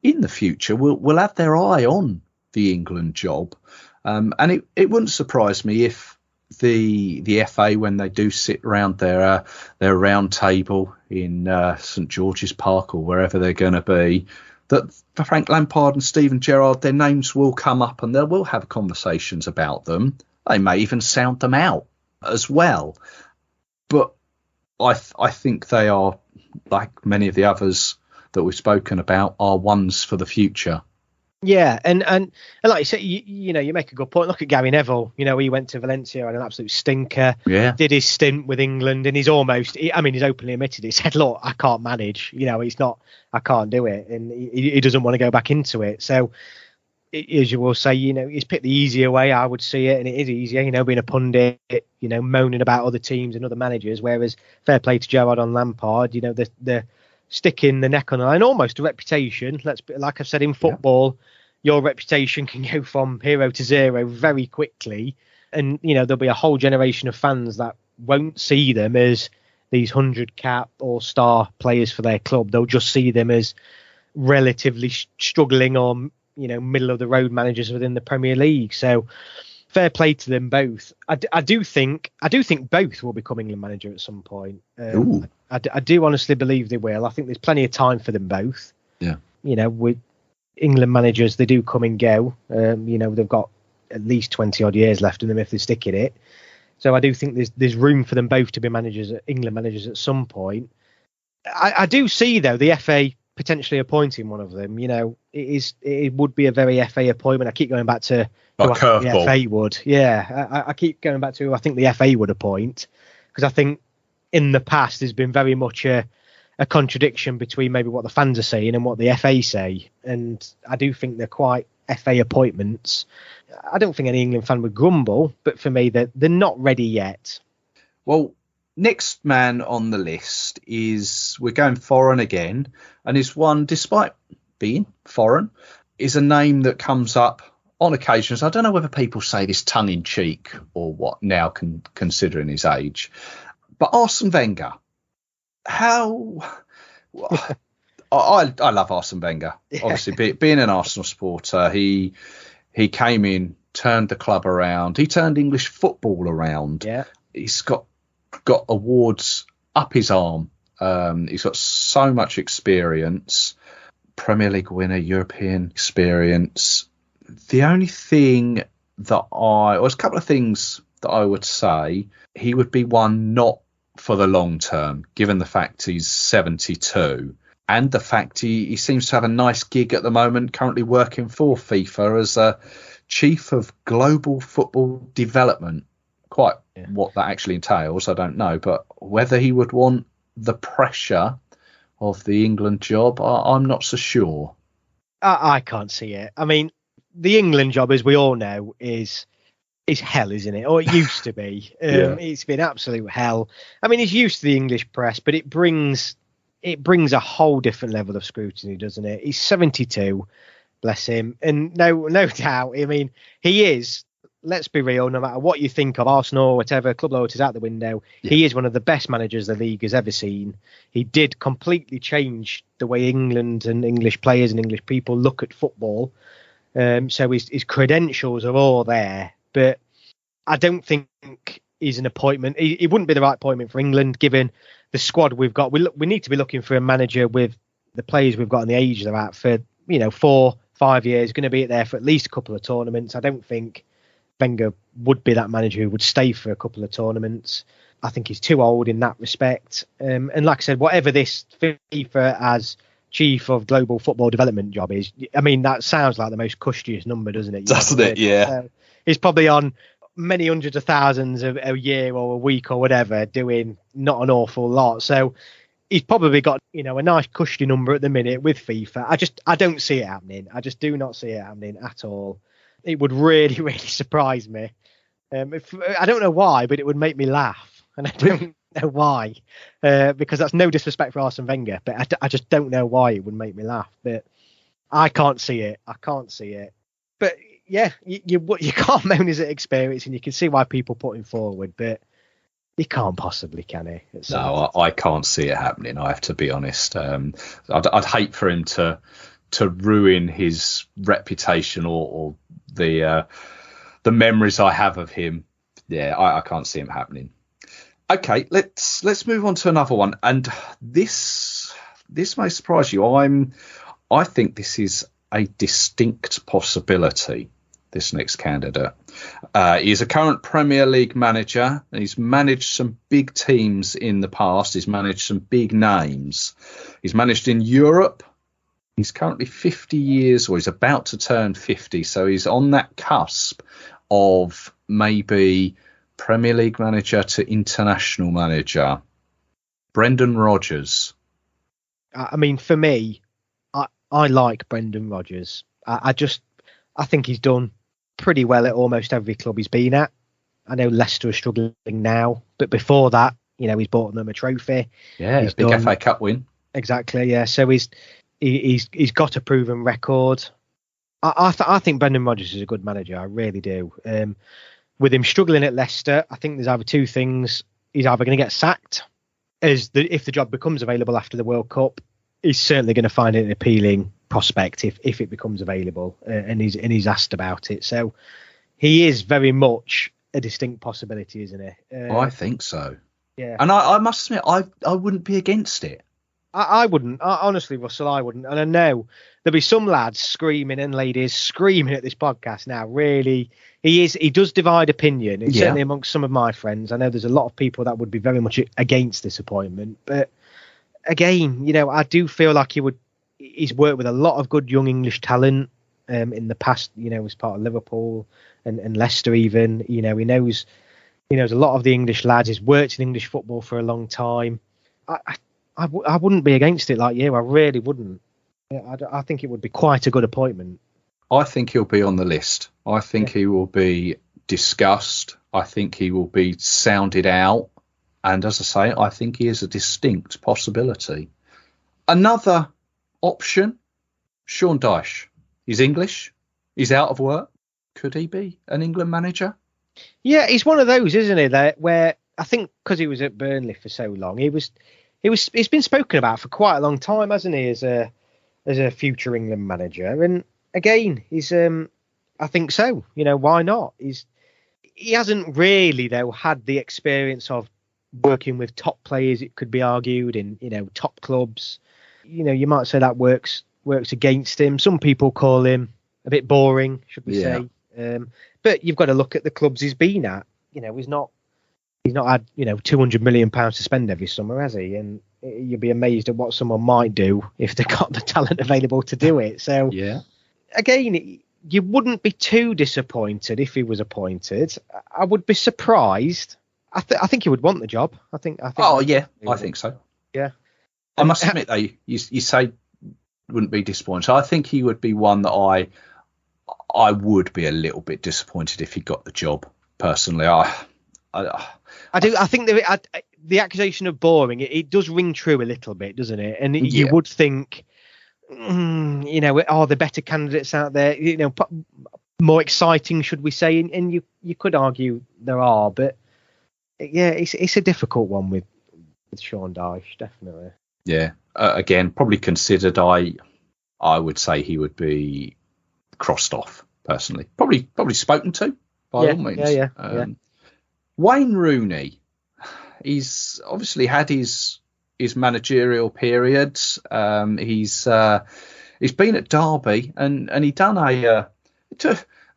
in the future will have their eye on the England job. And it wouldn't surprise me if the FA, when they do sit around their round table in St George's Park or wherever they're going to be, that Frank Lampard and Steven Gerrard, their names will come up and they will have conversations about them. They may even sound them out as well. But I think they are, like many of the others that we've spoken about, are ones for the future. Yeah, and like you said, you make a good point. Look at Gary Neville. He went to Valencia and an absolute stinker. Yeah. Did his stint with England, and he's openly admitted it. He said, "Look, I can't manage. I can't do it," and he doesn't want to go back into it. So, as you will say, he's picked the easier way. I would see it, and it is easier. Being a pundit, moaning about other teams and other managers. Whereas, fair play to Gerrard on Lampard. The sticking the neck on the line, almost a reputation. Like I've said in football, your reputation can go from hero to zero very quickly, and there'll be a whole generation of fans that won't see them as these 100-cap all-star players for their club. They'll just see them as relatively struggling or middle of the road managers within the Premier League. So fair play to them both. I do think both will become England manager at some point. I do honestly believe they will. I think there's plenty of time for them both. Yeah. With England managers, they do come and go. They've got at least 20 odd years left in them if they stick in it. So I do think there's room for them both to be England managers at some point. I do see though the FA potentially appointing one of them. It would be a very FA appointment. I keep going back to a curveball. The FA would. Yeah, I keep going back to who I think the FA would appoint, because I think in the past there's been very much a contradiction between maybe what the fans are saying and what the FA say, and I do think they're quite FA appointments. I don't think any England fan would grumble, but for me they're not ready yet. Well, next man on the list we're going foreign again, and is one, despite being foreign, is a name that comes up on occasions. I don't know whether people say this tongue in cheek or what now, considering his age, but Arsene Wenger. I love Arsene Wenger. Yeah. Obviously, being an Arsenal supporter, he came in, turned the club around. He turned English football around. Yeah, he's got awards up his arm. He's got so much experience. Premier League winner, European experience. The only thing there's a couple of things that I would say, he would be one not for the long term, given the fact he's 72 and the fact he seems to have a nice gig at the moment, currently working for FIFA as a chief of global football development. Quite what that actually entails, I don't know, but whether he would want the pressure of the England job, I'm not so sure. I can't see it. I mean, the England job, as we all know, is hell, isn't it? Or it used to be. It's been absolute hell. I mean, he's used to the English press, but it brings a whole different level of scrutiny, doesn't it? He's 72, bless him, and no doubt. I mean, he is. Let's be real. No matter what you think of Arsenal, whatever, club loyalty's out the window. Yeah. He is one of the best managers the league has ever seen. He did completely change the way England and English players and English people look at football. So his credentials are all there. But I don't think he's an appointment. He wouldn't be the right appointment for England, given the squad we've got. We need to be looking for a manager with the players we've got and the age they're at for 4-5 years. Going to be there for at least a couple of tournaments. I don't think Wenger would be that manager who would stay for a couple of tournaments. I think he's too old in that respect. And like I said, whatever this FIFA as chief of global football development job is, I mean, that sounds like the most cushionist number, doesn't it? Doesn't it? Yeah. So he's probably on many hundreds of thousands a year or a week or whatever, doing not an awful lot. So he's probably got, a nice cushy number at the minute with FIFA. I don't see it happening. I just do not see it happening at all. It would really, really surprise me. I don't know why, but it would make me laugh. And I know why, because that's no disrespect for Arsene Wenger, but I just don't know why it would make me laugh. But I can't see it. But yeah, you can't moan his experience, and you can see why people put him forward, but he can't possibly, can he? No, I can't see it happening. I have to be honest. I'd hate for him to ruin his reputation or the memories I have of him. Yeah, I can't see him happening. Okay, let's move on to another one, and this may surprise you. I think this is a distinct possibility. This next candidate, he's a current Premier League manager, and he's managed some big teams in the past. He's managed some big names. He's managed in Europe. He's currently 50 years, or he's about to turn 50, so he's on that cusp of maybe Premier League manager to international manager. Brendan Rodgers. I mean, for me, I like Brendan Rodgers. I think he's done pretty well at almost every club he's been at. I know Leicester are struggling now, but before that, he's bought them a trophy. Yeah, he's big FA Cup win. Exactly, yeah. So he's got a proven record. I think Brendan Rodgers is a good manager. I really do. With him struggling at Leicester, I think there's either two things. He's either going to get sacked, if the job becomes available after the World Cup. He's certainly going to find it an appealing prospect if it becomes available, and he's asked about it. So he is very much a distinct possibility, isn't he? I think so. Yeah. And I must admit, I wouldn't be against it. I wouldn't. Honestly, Russell, I wouldn't. And I know there'll be some lads screaming and ladies screaming at this podcast now. Really, he does divide opinion. And certainly amongst some of my friends, I know there's a lot of people that would be very much against this appointment. But again, I do feel like he's worked with a lot of good young English talent in the past, as part of Liverpool and Leicester even. He knows a lot of the English lads. He's worked in English football for a long time. I wouldn't be against it like you. I really wouldn't. I think it would be quite a good appointment. I think he'll be on the list. I think he will be discussed. I think he will be sounded out. And as I say, I think he is a distinct possibility. Another option, Sean Dyche. He's English. He's out of work. Could he be an England manager? Yeah, he's one of those, isn't he? Where I think because he was at Burnley for so long, he's been spoken about for quite a long time, hasn't he, as a future England manager? And again, he's I think so. Why not? He hasn't really though had the experience of working with top players. It could be argued in top clubs. You might say that works against him. Some people call him a bit boring, should we say? But you've got to look at the clubs he's been at. He's not had £200 million to spend every summer, has he? And you'd be amazed at what someone might do if they got the talent available to do it. So again, you wouldn't be too disappointed if he was appointed. I would be surprised. I think he would want the job. I think. I think so. Yeah. I must admit though, you say wouldn't be disappointed. I think he would be one that I would be a little bit disappointed if he got the job. Personally, I do. I think the accusation of boring it does ring true a little bit, doesn't it? And you would think, are there better candidates out there? More exciting, should we say? And you could argue there are, but yeah, it's a difficult one with Sean Dyche, definitely. Yeah. Again, probably considered. I would say he would be crossed off personally. Probably spoken to by all means. Yeah. Wayne Rooney, he's obviously had his managerial periods. He's been at Derby and he done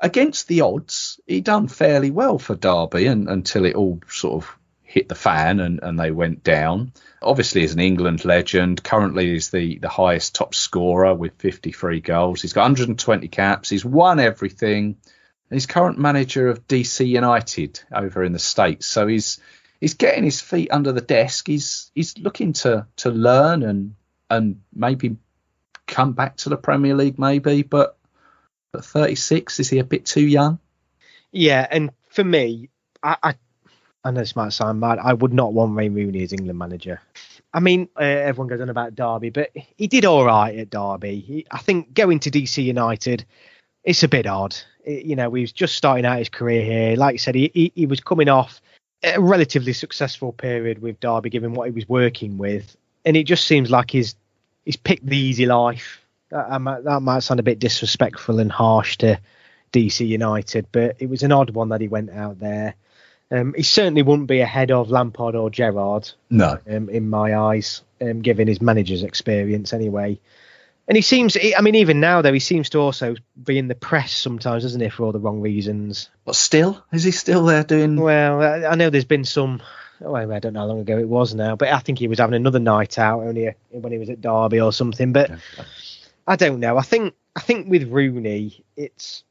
against the odds. He done fairly well for Derby until it all sort of hit the fan and they went down. Obviously, he's an England legend. Currently, he's the highest top scorer with 53 goals. He's got 120 caps. He's won everything. And he's current manager of DC United over in the States. So he's getting his feet under the desk. He's looking to learn and maybe come back to the Premier League maybe. But at 36, is he a bit too young? Yeah, and for me, I I know this might sound mad. I would not want Wayne Rooney as England manager. I mean, everyone goes on about Derby, but he did all right at Derby. I think going to DC United, it's a bit odd. He was just starting out his career here. Like you said, he was coming off a relatively successful period with Derby, given what he was working with. And it just seems like he's picked the easy life. That might sound a bit disrespectful and harsh to DC United, but it was an odd one that he went out there. He certainly wouldn't be ahead of Lampard or Gerrard. No. In my eyes, given his manager's experience anyway. And he seems, even now though, he seems to also be in the press sometimes, doesn't he, for all the wrong reasons. But still, is he still there doing? Well, I know there's been some. I don't know how long ago it was now, but I think he was having another night out only when he was at Derby or something. But I don't know. I think with Rooney, it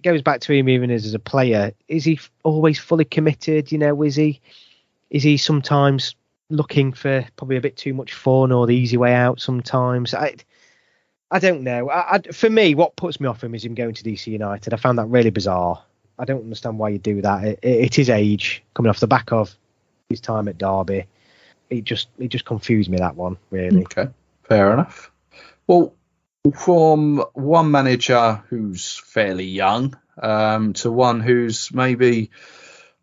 goes back to him even as a player. Is he always fully committed? Is he sometimes looking for probably a bit too much fun or the easy way out sometimes? I don't know. For me, what puts me off him is him going to DC United. I found that really bizarre. I don't understand why you do that. It is age coming off the back of his time at Derby. It just confused me, that one, really. Okay, fair enough. Well, from one manager who's fairly young to one who's maybe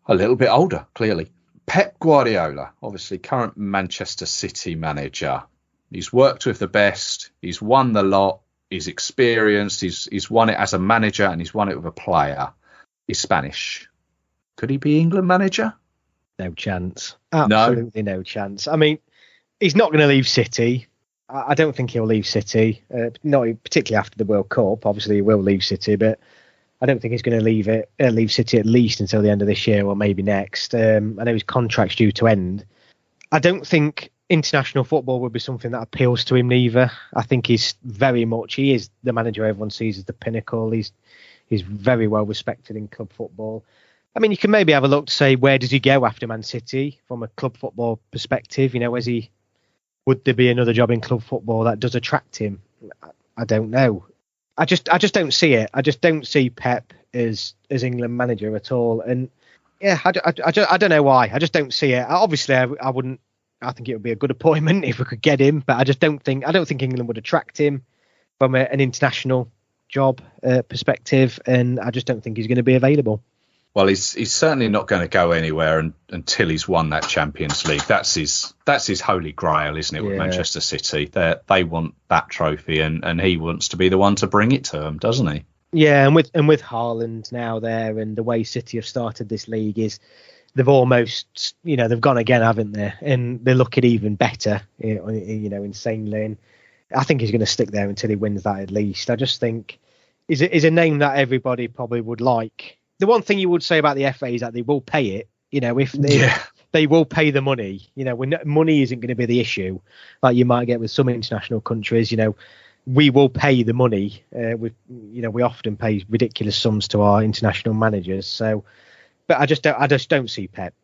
a little bit older, clearly. Pep Guardiola, obviously current Manchester City manager. He's worked with the best. He's won the lot. He's experienced. He's won it as a manager and he's won it with a player. He's Spanish. Could he be England manager? No chance. Absolutely no chance. I mean, he's not going to leave City. I don't think he'll leave City, not particularly after the World Cup. Obviously, he will leave City, but I don't think he's going to leave City at least until the end of this year or maybe next. I know his contract's due to end. I don't think international football would be something that appeals to him neither. I think he is the manager everyone sees as the pinnacle. He's very well respected in club football. I mean, you can maybe have a look to say, where does he go after Man City from a club football perspective? Would there be another job in club football that does attract him? I don't know. I just don't see it. I just don't see Pep as England manager at all. And yeah, I don't know why. I just don't see it. Obviously, I wouldn't. I think it would be a good appointment if we could get him, but I don't think England would attract him from an international job perspective, and I just don't think he's going to be available. Well, he's certainly not going to go anywhere until he's won that Champions League. That's his holy grail, isn't it? With Manchester City, they want that trophy, and he wants to be the one to bring it to them, doesn't he? Yeah, and with Haaland now there, and the way City have started this league is they've almost they've gone again, haven't they? And they look even better, insanely. And I think he's going to stick there until he wins that at least. I just think is a name that everybody probably would like. The one thing you would say about the FA is that they will pay it. If they will pay the money. Money isn't going to be the issue, like you might get with some international countries. We will pay the money. We often pay ridiculous sums to our international managers. So, but I just don't see Pep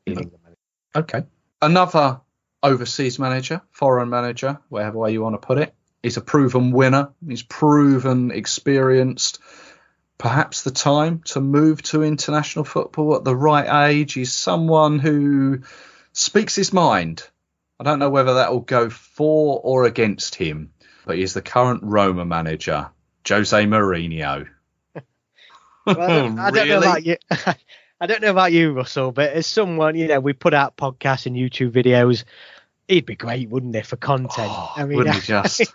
being England manager. Okay, another overseas manager, foreign manager, whatever way you want to put it. He's a proven winner. He's proven experienced. Perhaps the time to move to international football at the right age. He's someone who speaks his mind. I don't know whether that will go for or against him, but he's the current Roma manager, Jose Mourinho. Well, I don't know about you. I don't know about you, Russell, but as someone, we put out podcasts and YouTube videos. He'd be great, wouldn't he, for content? Wouldn't he just?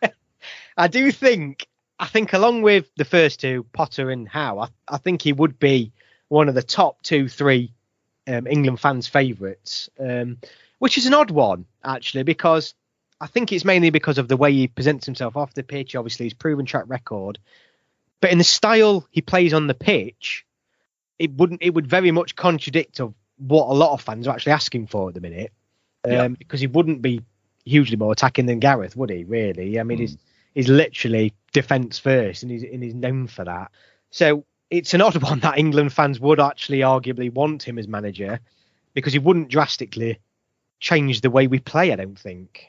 I think along with the first two, Potter and Howe, I think he would be one of the top 2-3 England fans' favourites, which is an odd one, actually, because I think it's mainly because of the way he presents himself off the pitch. Obviously, his proven track record. But in the style he plays on the pitch, it would very much contradict of what a lot of fans are actually asking for at the minute, because he wouldn't be hugely more attacking than Gareth, would he, really? I mean, he's literally defence first, and he's known for that. So it's an odd one that England fans would actually arguably want him as manager, because he wouldn't drastically change the way we play, I don't think.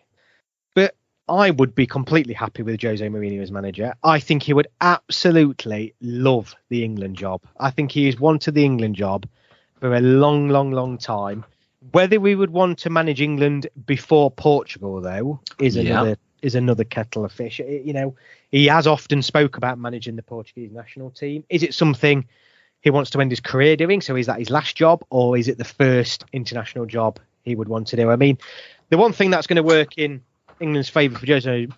But I would be completely happy with Jose Mourinho as manager. I think he would absolutely love the England job. I think he has wanted the England job for a long, long, long time. Whether we would want to manage England before Portugal, though, is another kettle of fish. He has often spoke about managing the Portuguese national team. Is it something he wants to end his career doing? So is that his last job, or is it the first international job he would want to do? I mean, the one thing that's going to work in England's favour for Jose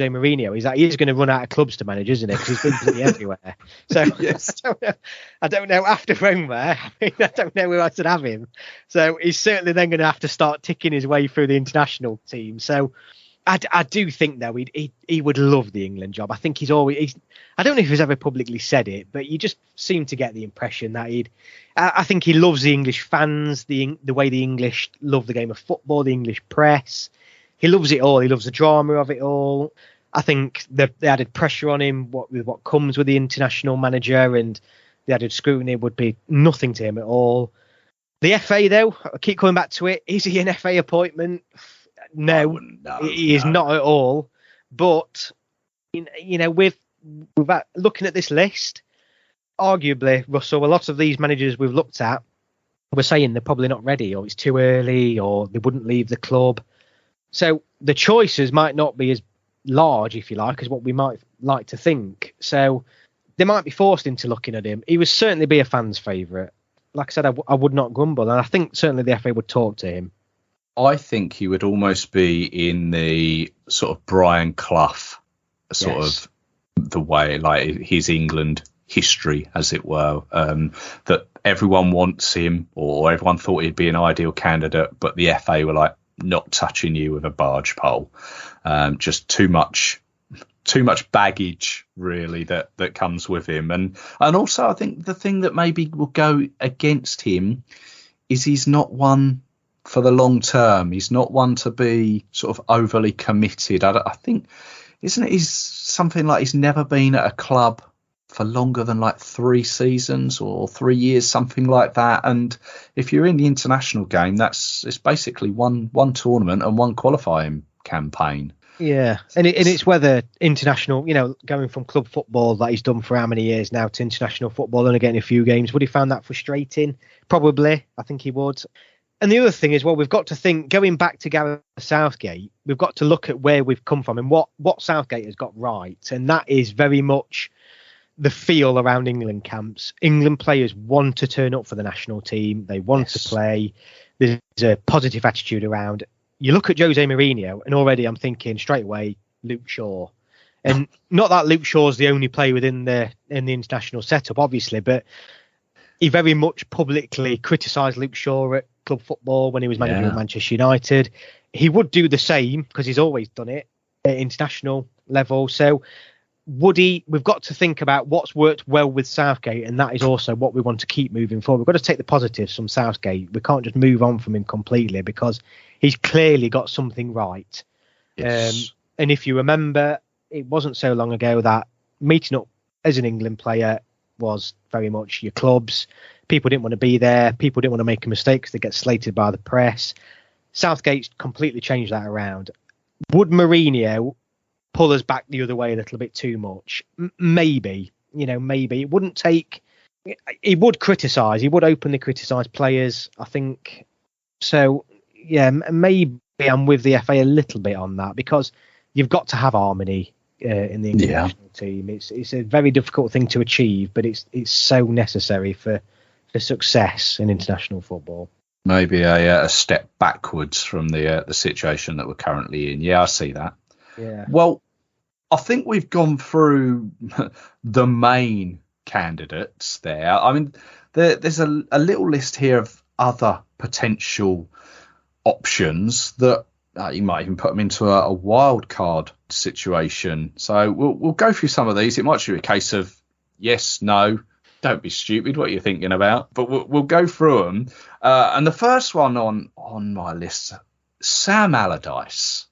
Mourinho is that he is going to run out of clubs to manage, isn't it? Because he's been bloody everywhere. So yes. I don't know. After Roma, I don't know where I should have him. So he's certainly then going to have to start ticking his way through the international team. So I do think, though, he would love the England job. I think I don't know if he's ever publicly said it, but you just seem to get the impression that I think he loves the English fans, the way the English love the game of football, the English press. He loves it all. He loves the drama of it all. I think the added pressure on him, what comes with the international manager, and the added scrutiny would be nothing to him at all. The FA, though, I keep coming back to it. Is he an FA appointment? No, he is not at all. But with looking at this list, arguably, Russell, a lot of these managers we've looked at, we're saying they're probably not ready, or it's too early, or they wouldn't leave the club. So the choices might not be as large, if you like, as what we might like to think. So they might be forced into looking at him. He would certainly be a fan's favourite. Like I said, I would not grumble, and I think certainly the FA would talk to him. I think he would almost be in the sort of Brian Clough sort of the way, like his England history, as it were, that everyone wants him, or everyone thought he'd be an ideal candidate, but the FA were like, not touching you with a barge pole. Just too much baggage, really, that comes with him. And also, I think the thing that maybe will go against him is he's not one for the long term. He's not one to be sort of overly committed. I think, isn't it? He's something like he's never been at a club for longer than like 3 seasons or 3 years, something like that. And if you're in the international game, it's basically one tournament and one qualifying campaign. Yeah, and it's whether international, going from club football that he's done for how many years now to international football, only getting a few games, would he find that frustrating? Probably, I think he would. And the other thing is, well, we've got to think, going back to Gareth Southgate, we've got to look at where we've come from and what Southgate has got right. And that is very much the feel around England camps. England players want to turn up for the national team. They want to play. There's a positive attitude around. You look at Jose Mourinho, and already I'm thinking straight away, Luke Shaw. And not that Luke Shaw's the only player in the international setup, obviously, but he very much publicly criticised Luke Shaw at club football when he was manager of Manchester United. He would do the same because he's always done it at international level. So we've got to think about what's worked well with Southgate, and that is also what we want to keep moving forward. We've got to take the positives from Southgate. We can't just move on from him completely because he's clearly got something right. Yes. And if you remember, it wasn't so long ago that meeting up as an England player was very much your clubs. People didn't want to be there. People didn't want to make a mistake because they get slated by the press. Southgate's completely changed that around. Would Mourinho pull us back the other way a little bit too much? Maybe. Maybe. It wouldn't take... He would criticise. He would openly criticise players, I think. So, yeah, maybe I'm with the FA a little bit on that because you've got to have harmony in the England national team. It's a very difficult thing to achieve, but it's so necessary for success in international football. Maybe a step backwards from the situation that we're currently in. Yeah, I see that. Yeah. Well, I think we've gone through the main candidates there. I mean, there's a little list here of other potential options that you might even put them into a wild card situation. So we'll go through some of these. It might be a case of yes, no, don't be stupid. What are you thinking about? But we'll go through them. And the first one on my list, Sam Allardyce.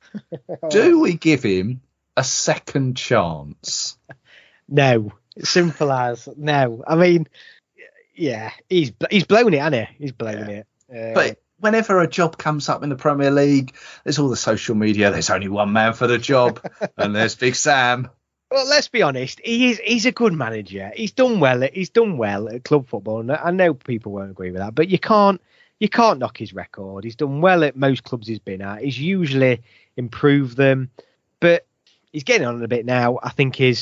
Do we give him a second chance? No. Simple as no. I mean, yeah, he's blown it, hasn't he? He's blown it. But whenever a job comes up in the Premier League, there's all the social media. There's only one man for the job, and there's Big Sam. Well, let's be honest. He's a good manager. He's done well. He's done well at club football. And I know people won't agree with that, but you can't knock his record. He's done well at most clubs he's been at. He's usually improved them, but he's getting on a bit now. I think he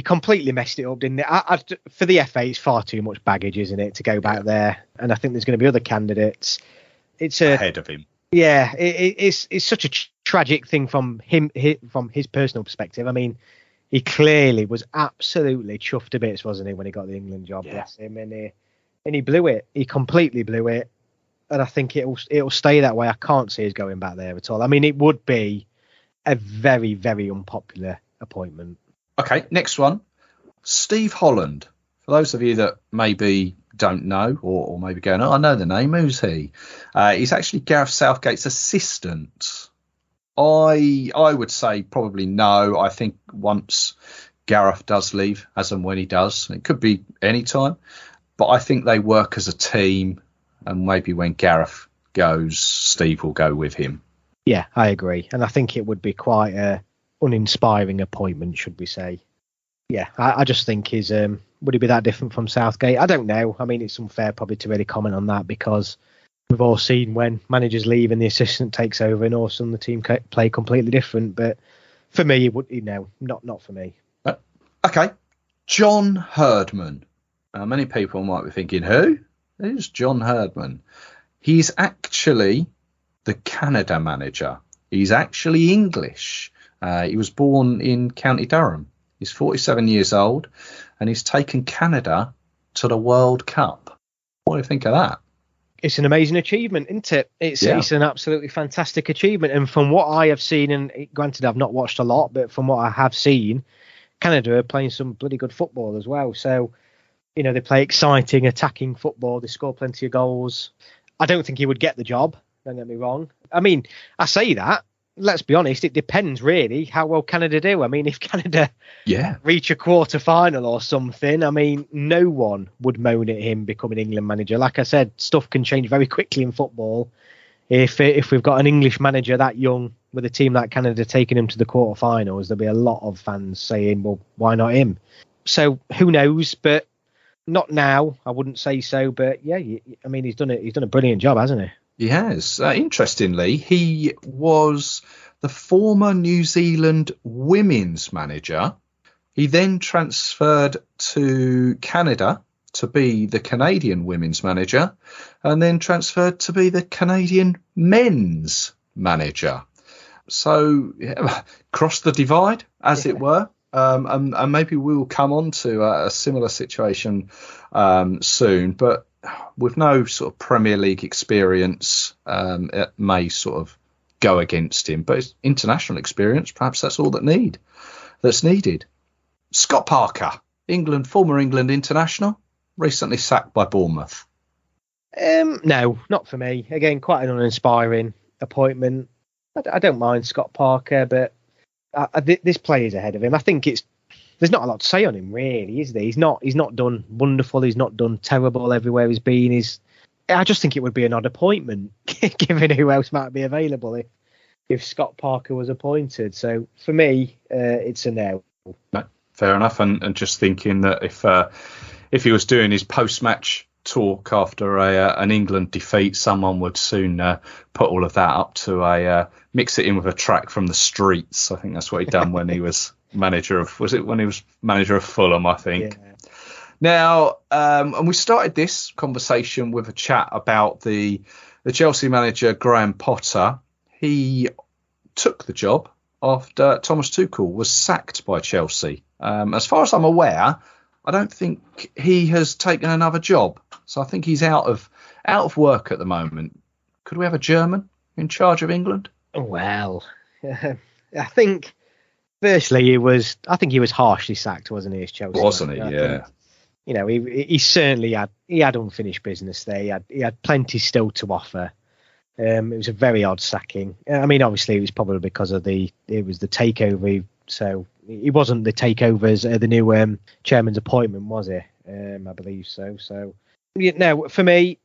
completely messed it up, didn't he? For the FA, it's far too much baggage, isn't it, to go back there? And I think there's going to be other candidates. It's ahead of him. Yeah, it's such a tragic thing from his personal perspective. I mean, he clearly was absolutely chuffed to bits, wasn't he, when he got the England job? Yeah. Bless him, and he blew it. He completely blew it, and I think it'll stay that way. I can't see us going back there at all. I mean, it would be a very, very unpopular appointment. Okay, next one, Steve Holland. For those of you that maybe don't know or maybe going, I know the name, who's he? He's actually Gareth Southgate's assistant. I would say probably no. I think once Gareth does leave, as and when he does, it could be any time, but I think they work as a team, and maybe when Gareth goes, Steve will go with him. Yeah, I agree. And I think it would be quite a uninspiring appointment, should we say. Yeah, I just think would he be that different from Southgate? I don't know. I mean, it's unfair probably to really comment on that, because we've all seen when managers leave and the assistant takes over, and all of a sudden the team play completely different. But for me, not for me. Okay, John Herdman. Many people might be thinking, who's John Herdman? He's actually the Canada manager. He's actually English. He was born in County Durham. He's 47 years old, and he's taken Canada to the World Cup. What do you think of that? It's an amazing achievement, isn't it? It's an absolutely fantastic achievement. And from what I have seen, and granted I've not watched a lot, but from what I have seen, Canada are playing some bloody good football as well. So, they play exciting, attacking football. They score plenty of goals. I don't think he would get the job, don't get me wrong. I mean, I say that. Let's be honest, it depends really how well Canada do. I mean, if Canada reach a quarter final or something, I mean, no one would moan at him becoming England manager. Like I said, stuff can change very quickly in football. If we've got an English manager that young with a team like Canada taking him to the quarterfinals, there'll be a lot of fans saying, well, why not him? So who knows? But not now. I wouldn't say so. But yeah, I mean, he's done a brilliant job, hasn't he? He has. Interestingly, he was the former New Zealand women's manager. He then transferred to Canada to be the Canadian women's manager, and then transferred to be the Canadian men's manager. So crossed the divide, as it were. And maybe we'll come on to a similar situation soon. But with no sort of Premier League experience, it may sort of go against him. But his international experience, perhaps that's all that's needed. Scott Parker, former England international, recently sacked by Bournemouth. No, not for me. Again, quite an uninspiring appointment. I don't mind Scott Parker, but this player's ahead of him. I think there's not a lot to say on him, really, is there? He's not done wonderful. He's not done terrible everywhere he's been. I just think it would be an odd appointment, given who else might be available if Scott Parker was appointed. So for me, it's a no. No, fair enough. And just thinking that if he was doing his post-match talk after an England defeat, someone would soon put all of that up to mix it in with a track from the streets. I think that's what he'd done when he was manager of Fulham, I think. Yeah. Now, and we started this conversation with a chat about the Chelsea manager Graham Potter. He took the job after Thomas Tuchel was sacked by Chelsea. As far as I'm aware, I don't think he has taken another job. So I think he's out of work at the moment. Could we have a German in charge of England? Well, I think firstly he was harshly sacked, wasn't he, as Chelsea? Wasn't he? Yeah. He certainly had unfinished business there. He had plenty still to offer. It was a very odd sacking. I mean, obviously it was probably because of it was the takeover. So it wasn't the takeovers, the new chairman's appointment, was it? I believe so. So for me,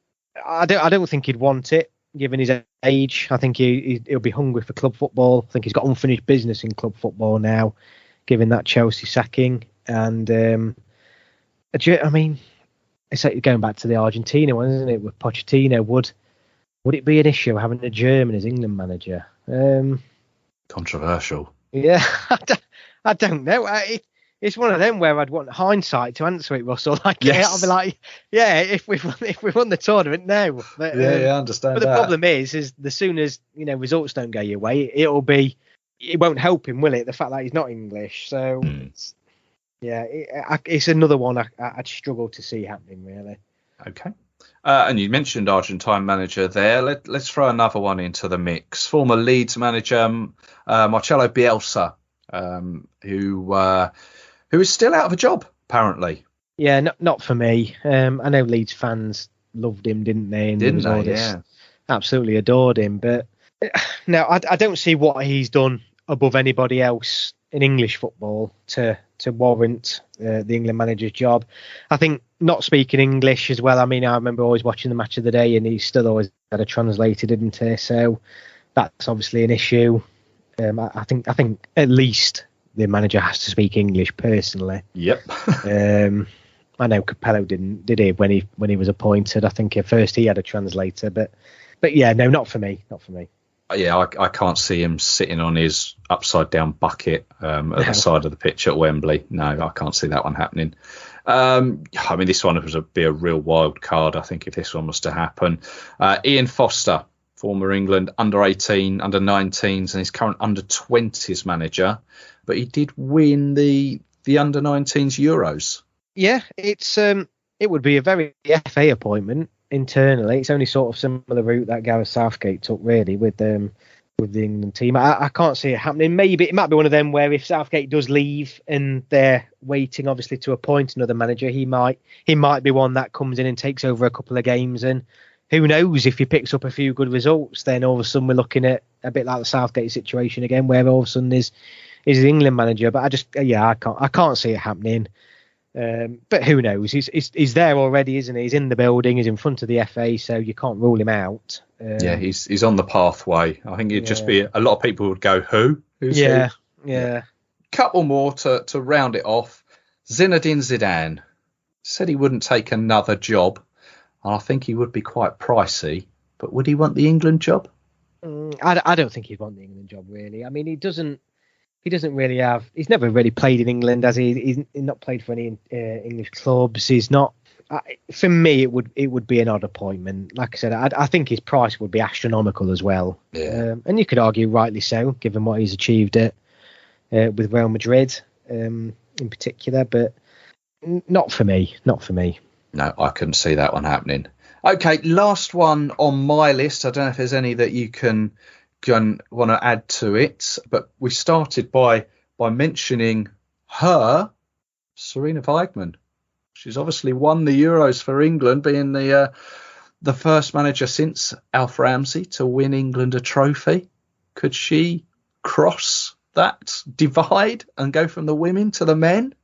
I don't think he'd want it, given his age. I think he'll be hungry for club football. I think he's got unfinished business in club football now. given that Chelsea sacking. And I mean, it's like going back to the Argentina one, isn't it? With Pochettino, would it be an issue having a German as England manager? Controversial. Yeah, I don't know. It's one of them where I'd want hindsight to answer it, Russell. Like, yes. I'll be like, yeah, if we won the tournament, no. But, I understand. But the problem is the soon as results don't go your way, it won't help him, will it? The fact that he's not English, so it's another one I'd struggle to see happening, really. Okay. And you mentioned Argentine manager there. Let's throw another one into the mix. Former Leeds manager Marcelo Bielsa, who is still out of a job, apparently. Yeah, not for me. I know Leeds fans loved him, didn't they? And Yeah. Absolutely adored him. But no, I don't see what he's done above anybody else in English football to warrant the England manager's job. I think not speaking English as well. I mean, I remember always watching the match of the day, and he still always had a translator, didn't he? So that's obviously an issue. I think at least the manager has to speak English personally. Yep. I know Capello did he when he was appointed? I think at first he had a translator, but yeah, no, not for me. Yeah, I can't see him sitting on his upside down bucket at the side of the pitch at Wembley. No, I can't see that one happening. I mean, this one would be a real wild card, I think, if this one was to happen. Ian Foster, former England under-18, under-19s, and his current under-20s manager. But he did win the under-19s Euros. Yeah, it would be a very FA appointment internally. It's only sort of similar route that Gareth Southgate took, really, with the England team. I can't see it happening. Maybe it might be one of them where if Southgate does leave and they're waiting, obviously, to appoint another manager, he might be one that comes in and takes over a couple of games. And who knows, if he picks up a few good results, then all of a sudden we're looking at a bit like the Southgate situation again, where all of a sudden is the England manager. But I can't see it happening. But who knows? He's there already, isn't he? He's in the building. He's in front of the FA, so you can't rule him out. He's on the pathway. I think it'd just be a lot of people would go, who? Who's who? Yeah. Couple more to round it off. Zinedine Zidane said he wouldn't take another job. I think he would be quite pricey, but would he want the England job? I don't think he'd want the England job, really. I mean, he doesn't really have. He's never really played in England, has he? He's not played for any English clubs. He's not. For me, it would be an odd appointment. Like I said, I think his price would be astronomical as well. Yeah. And you could argue rightly so, given what he's achieved with Real Madrid in particular. But not for me. Not for me. No, I couldn't see that one happening. Okay, last one on my list. I don't know if there's any that you can want to add to it, but we started by mentioning her, Serena Weigmann. She's obviously won the Euros for England, being the first manager since Alf Ramsey to win England a trophy. Could she cross that divide and go from the women to the men?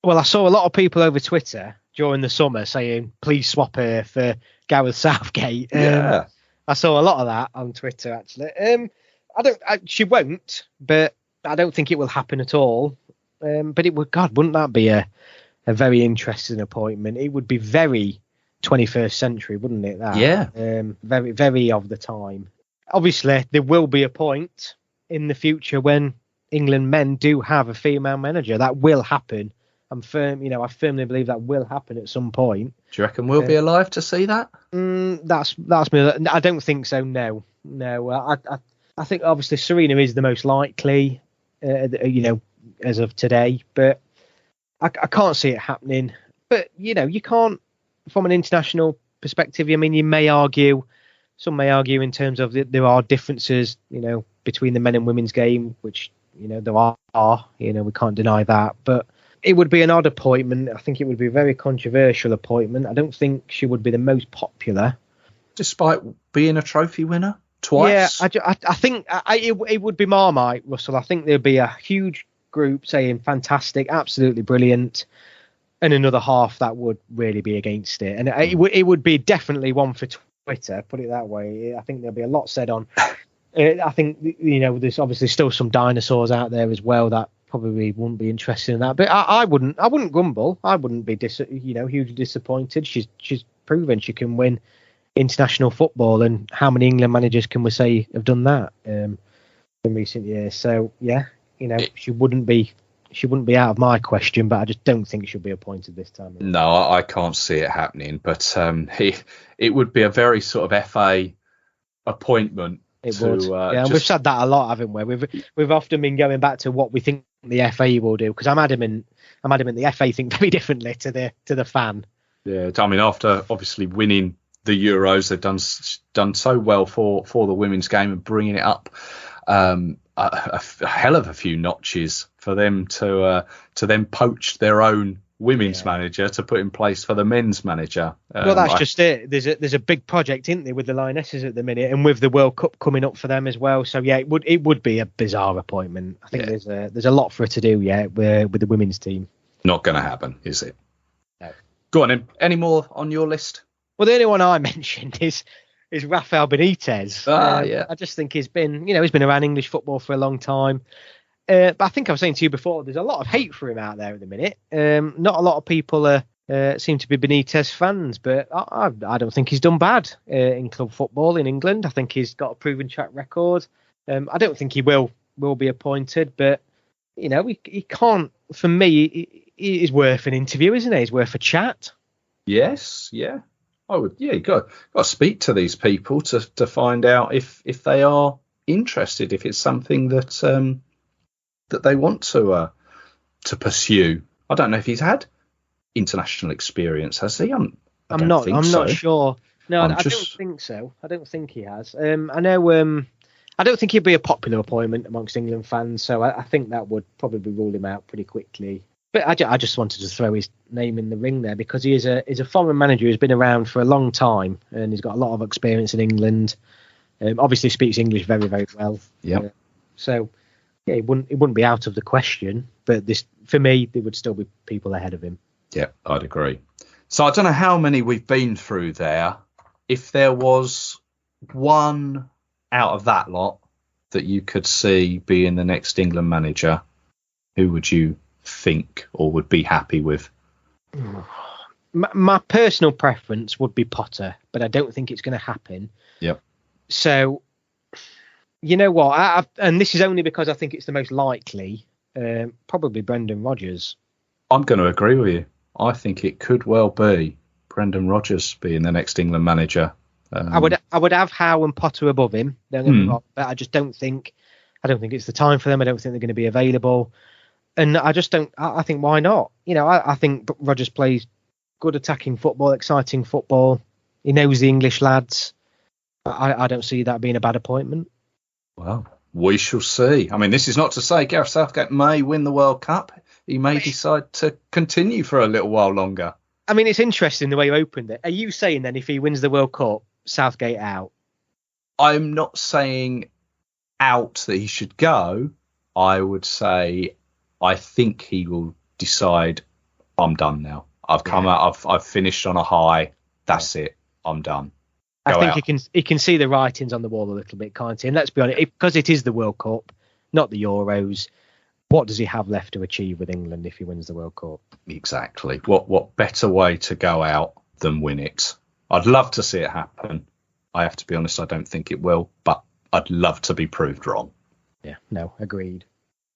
Well, I saw a lot of people over Twitter during the summer saying, please swap her for Gareth Southgate. Yeah. I saw a lot of that on Twitter, actually. She won't, but I don't think it will happen at all. But it would, God, wouldn't that be a very interesting appointment? It would be very 21st century, wouldn't it? That? Yeah. Very, very of the time. Obviously, there will be a point in the future when England men do have a female manager. That will happen. I firmly believe that will happen at some point. Do you reckon we'll be alive to see that? That's me. I don't think so. No. I think obviously Serena is the most likely, as of today. But I can't see it happening. But you can't, from an international perspective. I mean, some may argue in terms of there are differences, between the men and women's game, which there are. We can't deny that, but. It would be an odd appointment. I think it would be a very controversial appointment. I don't think she would be the most popular. Despite being a trophy winner twice? Yeah, I think it would be Marmite, Russell. I think there'd be a huge group saying fantastic, absolutely brilliant, and another half that would really be against it. And it would be definitely one for Twitter, put it that way. I think there'll be a lot said on. I think, there's obviously still some dinosaurs out there as well that probably wouldn't be interested in that. But I wouldn't grumble. I wouldn't be hugely disappointed. She's proven she can win international football, and how many England managers can we say have done that in recent years? So yeah, she wouldn't be out of my question, but I just don't think she'll be appointed this time. No, I can't see it happening. But it would be a very sort of FA appointment. It would. Yeah, we've said that a lot, haven't we? We've often been going back to what we think the FA will do, because I'm adamant the FA think very differently to the fan. Yeah, I mean, after obviously winning the Euros, they've done so well for the women's game and bringing it up a hell of a few notches for them to then poach their own women's manager to put in place for the men's manager. Well, that's just it. There's a big project, isn't there, with the Lionesses at the minute, and with the World Cup coming up for them as well. So yeah, it would be a bizarre appointment. I think there's a lot for her to do with the women's team. Not going to happen, is it? No. Go on, then. Any more on your list? Well, the only one I mentioned is Rafael Benitez. I just think he's been around English football for a long time. But I think I was saying to you before, there's a lot of hate for him out there at the minute. Not a lot of people seem to be Benitez fans, but I don't think he's done bad in club football in England. I think he's got a proven track record. I don't think he will be appointed, but he can't. For me, he is worth an interview, isn't he? He's worth a chat. Yes, yeah. I would. Yeah, you got to speak to these people to find out if they are interested, if it's something that they want to pursue. I don't know if he's had international experience, has he? I'm not sure. No, I don't think so. I don't think he has. I know. I don't think he'd be a popular appointment amongst England fans, so I think that would probably rule him out pretty quickly. But I just wanted to throw his name in the ring there, because he is a foreign manager who's been around for a long time, and he's got a lot of experience in England. Obviously speaks English very, very well. Yeah. So yeah, it wouldn't be out of the question. But for me, there would still be people ahead of him. Yeah, I'd agree. So I don't know how many we've been through there. If there was one out of that lot that you could see being the next England manager, who would you think or would be happy with? My personal preference would be Potter, but I don't think it's going to happen. Yep. So, you know what? And this is only because I think it's the most likely. Probably Brendan Rodgers. I'm going to agree with you. I think it could well be Brendan Rodgers being the next England manager. I would have Howe and Potter above him. Don't get me wrong, but I just don't think it's the time for them. I don't think they're going to be available. And I just don't. I think why not? I think Rodgers plays good attacking football, exciting football. He knows the English lads. I don't see that being a bad appointment. Well, we shall see. I mean, this is not to say Gareth Southgate may win the World Cup. He may decide to continue for a little while longer. I mean, it's interesting the way you opened it. Are you saying then if he wins the World Cup, Southgate out? I'm not saying out that he should go. I would say I think he will decide, I'm done now. I've come out. I've finished on a high. That's it. I'm done. I think he can see the writings on the wall a little bit, can't he? And let's be honest, because it is the World Cup, not the Euros. What does he have left to achieve with England if he wins the World Cup? Exactly. What better way to go out than win it? I'd love to see it happen. I have to be honest, I don't think it will, but I'd love to be proved wrong. Yeah, no, agreed.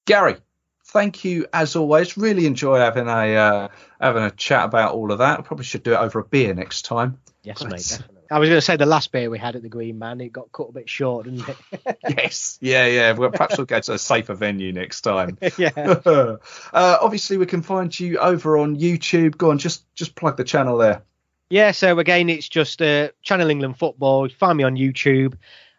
Gary, thank you as always. Really enjoy having a chat about all of that. Probably should do it over a beer next time. Yes, mate, definitely. I was going to say the last beer we had at the Green Man, it got cut a bit short, didn't it? Yes. Yeah. Well, perhaps we'll go to a safer venue next time. Yeah. Obviously, we can find you over on YouTube. Go on, just plug the channel there. Yeah, so again, it's just Channel England Football. Find me on YouTube.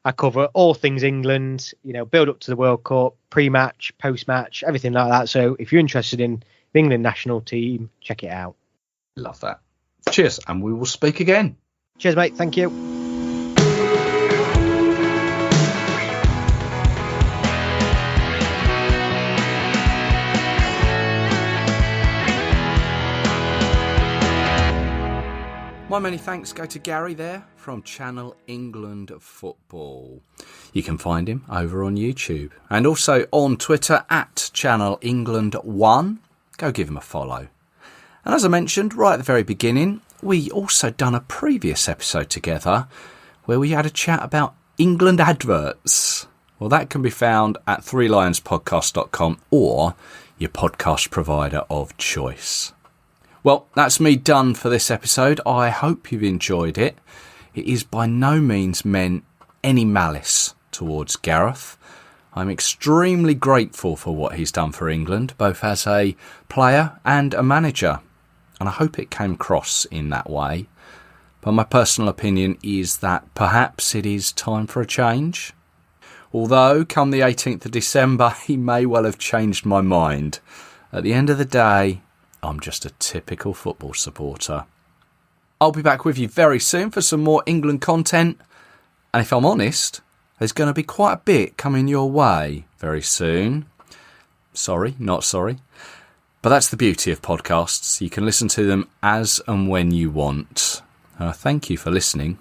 I cover all things England, build up to the World Cup, pre-match, post-match, everything like that. So if you're interested in the England national team, check it out. Love that. Cheers, and we will speak again. Cheers, mate. Thank you. My many thanks go to Gary there from Channel England Football. You can find him over on YouTube and also on Twitter at Channel England 1. Go give him a follow. And as I mentioned right at the very beginning, we also done a previous episode together where we had a chat about England adverts. Well, that can be found at threelionspodcast.com or your podcast provider of choice. Well, that's me done for this episode. I hope you've enjoyed it. It is by no means meant any malice towards Gareth. I'm extremely grateful for what he's done for England, both as a player and a manager. And I hope it came across in that way. But my personal opinion is that perhaps it is time for a change. Although, come the 18th of December, he may well have changed my mind. At the end of the day, I'm just a typical football supporter. I'll be back with you very soon for some more England content. And if I'm honest, there's going to be quite a bit coming your way very soon. Sorry, not sorry. But that's the beauty of podcasts. You can listen to them as and when you want. And I thank you for listening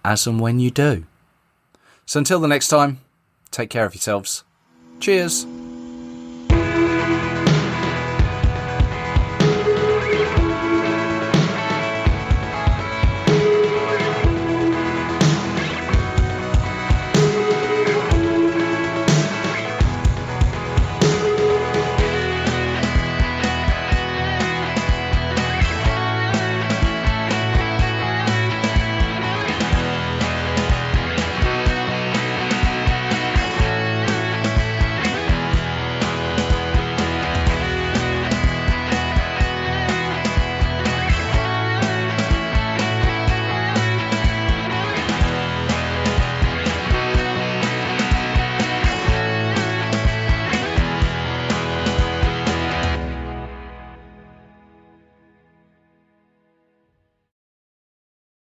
as and when you do. So until the next time, take care of yourselves. Cheers.